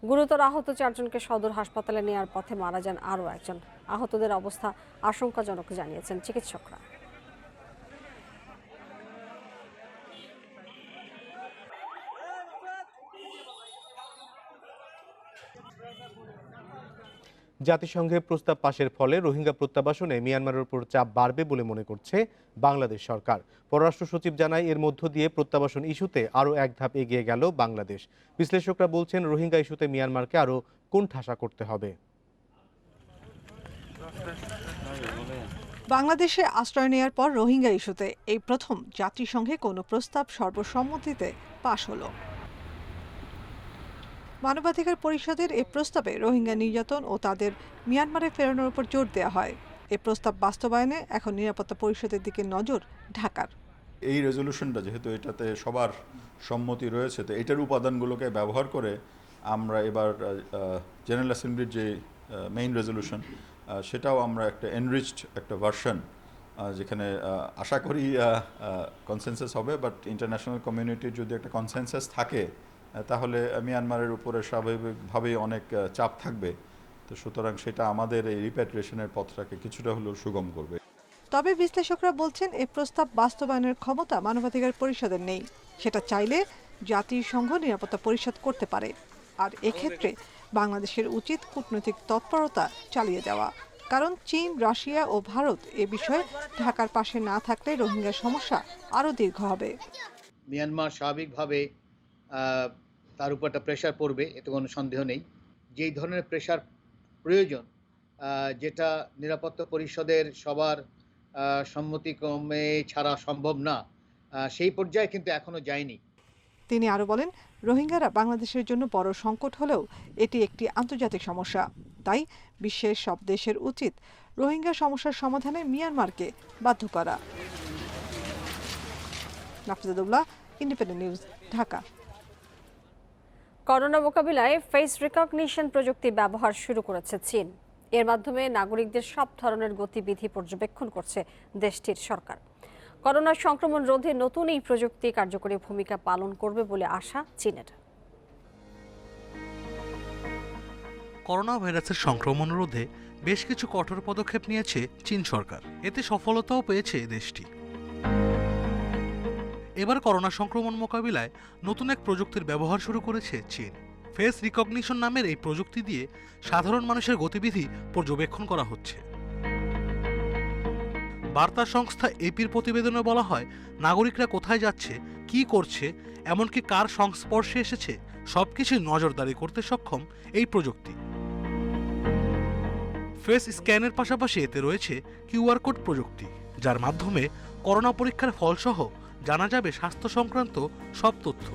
গুরুতর আহত 4 জনকে সদর হাসপাতালে নেওয়ার পথে মারা যান আরও একজন। আহতদের অবস্থা আশঙ্কাজনক জানিয়েছেন চিকিৎসকরা। জাতিসংঘে প্রস্তাব পাশের ফলে রোহিঙ্গা প্রত্যাবাসনে মিয়ানমারের উপর চাপ বাড়বে বলে মনে করছে বাংলাদেশ সরকার। পররাষ্ট্র সচিব জানায়, এর মধ্য দিয়ে প্রত্যাবাসন ইস্যুতে আরও এক ধাপ এগিয়ে গেল বাংলাদেশ। বিশ্লেষকরা বলছেন, রোহিঙ্গা ইস্যুতে মিয়ানমারকে আরও কোণঠাসা করতে হবে। বাংলাদেশে আশ্রয় নেয়ার পর রোহিঙ্গা ইস্যুতে এই প্রথম জাতিসংঘে কোনো প্রস্তাব সর্বসম্মতিতে পাশ হলো। মানবাধিকার পরিষদের এই প্রস্তাবে রোহিঙ্গা নির্যাতন ও তাদের মিয়ানমারে ফেরানোর উপর জোর দেওয়া হয়। এই প্রস্তাব বাস্তবায়নে এখন নিরাপত্তা পরিষদের দিকে নজর ঢাকার। এই রেজলিউশনটা যেহেতু এটাতে সবার সম্মতি রয়েছে, তো এটার উপাদানগুলোকে ব্যবহার করে আমরা এবার জেনারেল অ্যাসেম্বলির যে মেইন রেজলিউশন সেটাও আমরা একটা এনরিচড একটা ভার্সন, যেখানে আশা করি কনসেনসাস হবে, বাট ইন্টারন্যাশনাল কমিউনিটির যদি একটা কনসেনসাস থাকে তাহলে মিয়ানমারের উপরে স্বাভাবিকভাবেই অনেক চাপ থাকবে। তো সুতরাং সেটা আমাদের এই রিপ্যাট্রিয়েশনের পথটাকে কিছুটা হলেও সুগম করবে। তবে বিশ্লেষকরা বলছেন, এই প্রস্তাব বাস্তবায়নের ক্ষমতা মানবাধিকার পরিষদের নেই। সেটা চাইলে জাতিসংঘ নিরাপত্তা পরিষদ করতে পারে। আর এক্ষেত্রে বাংলাদেশের উচিত কূটনৈতিক তৎপরতা চালিয়ে যাওয়া, কারণ চীন, রাশিয়া ও ভারত এ বিষয়ে ঢাকার পাশে না থাকলে রোহিঙ্গা সমস্যা আরও দীর্ঘ হবে। মিয়ানমার স্বাভাবিকভাবে তার উপর একটা প্রেশার পড়বে, এতে কোনো সন্দেহ নেই। যেই ধরনের প্রেশার প্রয়োজন, যেটা নিরাপত্তা পরিষদের সবার সম্মতিক্রমে ছাড়া সম্ভব না, সেই পর্যায়ে কিন্তু এখনো যায়নি। তিনি আরও বলেন, রোহিঙ্গারা বাংলাদেশের জন্য বড় সংকট হলেও এটি একটি আন্তর্জাতিক সমস্যা। তাই বিশ্বের সব দেশের উচিত রোহিঙ্গা সমস্যার সমাধানে মিয়ানমারকে বাধ্য করা। নাফিজাতুল্লাহ, ইন্ডিপেন্ডেন্ট নিউজ, ঢাকা। করোনা মোকাবিলায় ফেস রিকগনিশন প্রযুক্তি ব্যবহার শুরু করেছে চীন। এর মাধ্যমে নাগরিকদের সব ধরনের গতিবিধি পর্যবেক্ষণ করছে দেশটির সরকার। করোনা সংক্রমণ রোধে নতুন এই প্রযুক্তি কার্যকরী ভূমিকা পালন করবে বলে আশা চীনের। করোনা ভাইরাসের সংক্রমণ রোধে বেশ কিছু কঠোর পদক্ষেপ নিয়েছে চীন সরকার। এতে সফলতাও পেয়েছে দেশটি। এবার করোনা সংক্রমণ মোকাবিলায় নতুন এক প্রযুক্তির ব্যবহার শুরু করেছে চীন। ফেস রিকগনিশন নামের এই প্রযুক্তি দিয়ে সাধারণ মানুষের গতিবিধি পর্যবেক্ষণ করা হচ্ছে। বার্তা সংস্থা এপির প্রতিবেদনে বলা হয়, নাগরিকরা কোথায় যাচ্ছে, কি করছে, এমনকি কার সংস্পর্শে এসেছে, সবকিছু নজরদারি করতে সক্ষম এই প্রযুক্তি। ফেস স্ক্যানের পাশাপাশি এতে রয়েছে কিউআর কোড প্রযুক্তি, যার মাধ্যমে করোনা পরীক্ষার ফলসহ জানা যাবে স্বাস্থ্য সংক্রান্ত সব তথ্য।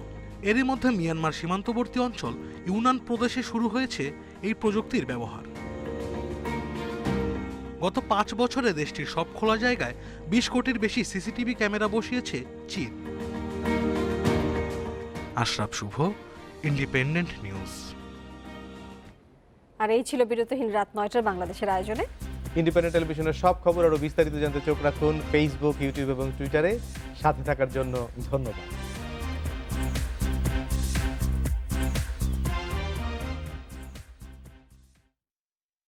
এরই মধ্যে মিয়ানমার সীমান্তবর্তী অঞ্চল ইউনান প্রদেশে শুরু হয়েছে এই প্রযুক্তির ব্যবহার। গত 5 বছরে দেশটির সব খোলা জায়গায় 20 কোটির বেশি সিসিটিভি ক্যামেরা বসিয়েছে চীন। আশরাফ শুভ, ইন্ডিপেন্ডেন্ট নিউজ। আর এই ছিল বিরতিহীন রাত 9টার বাংলাদেশের আয়োজনে। ইন্ডিপেন্ডেন্ট টেলিভিশনের সব খবর আরও বিস্তারিত জানতে চোখ রাখুন ফেসবুক, ইউটিউব এবং টুইটারে। সাথে থাকার জন্য ধন্যবাদ।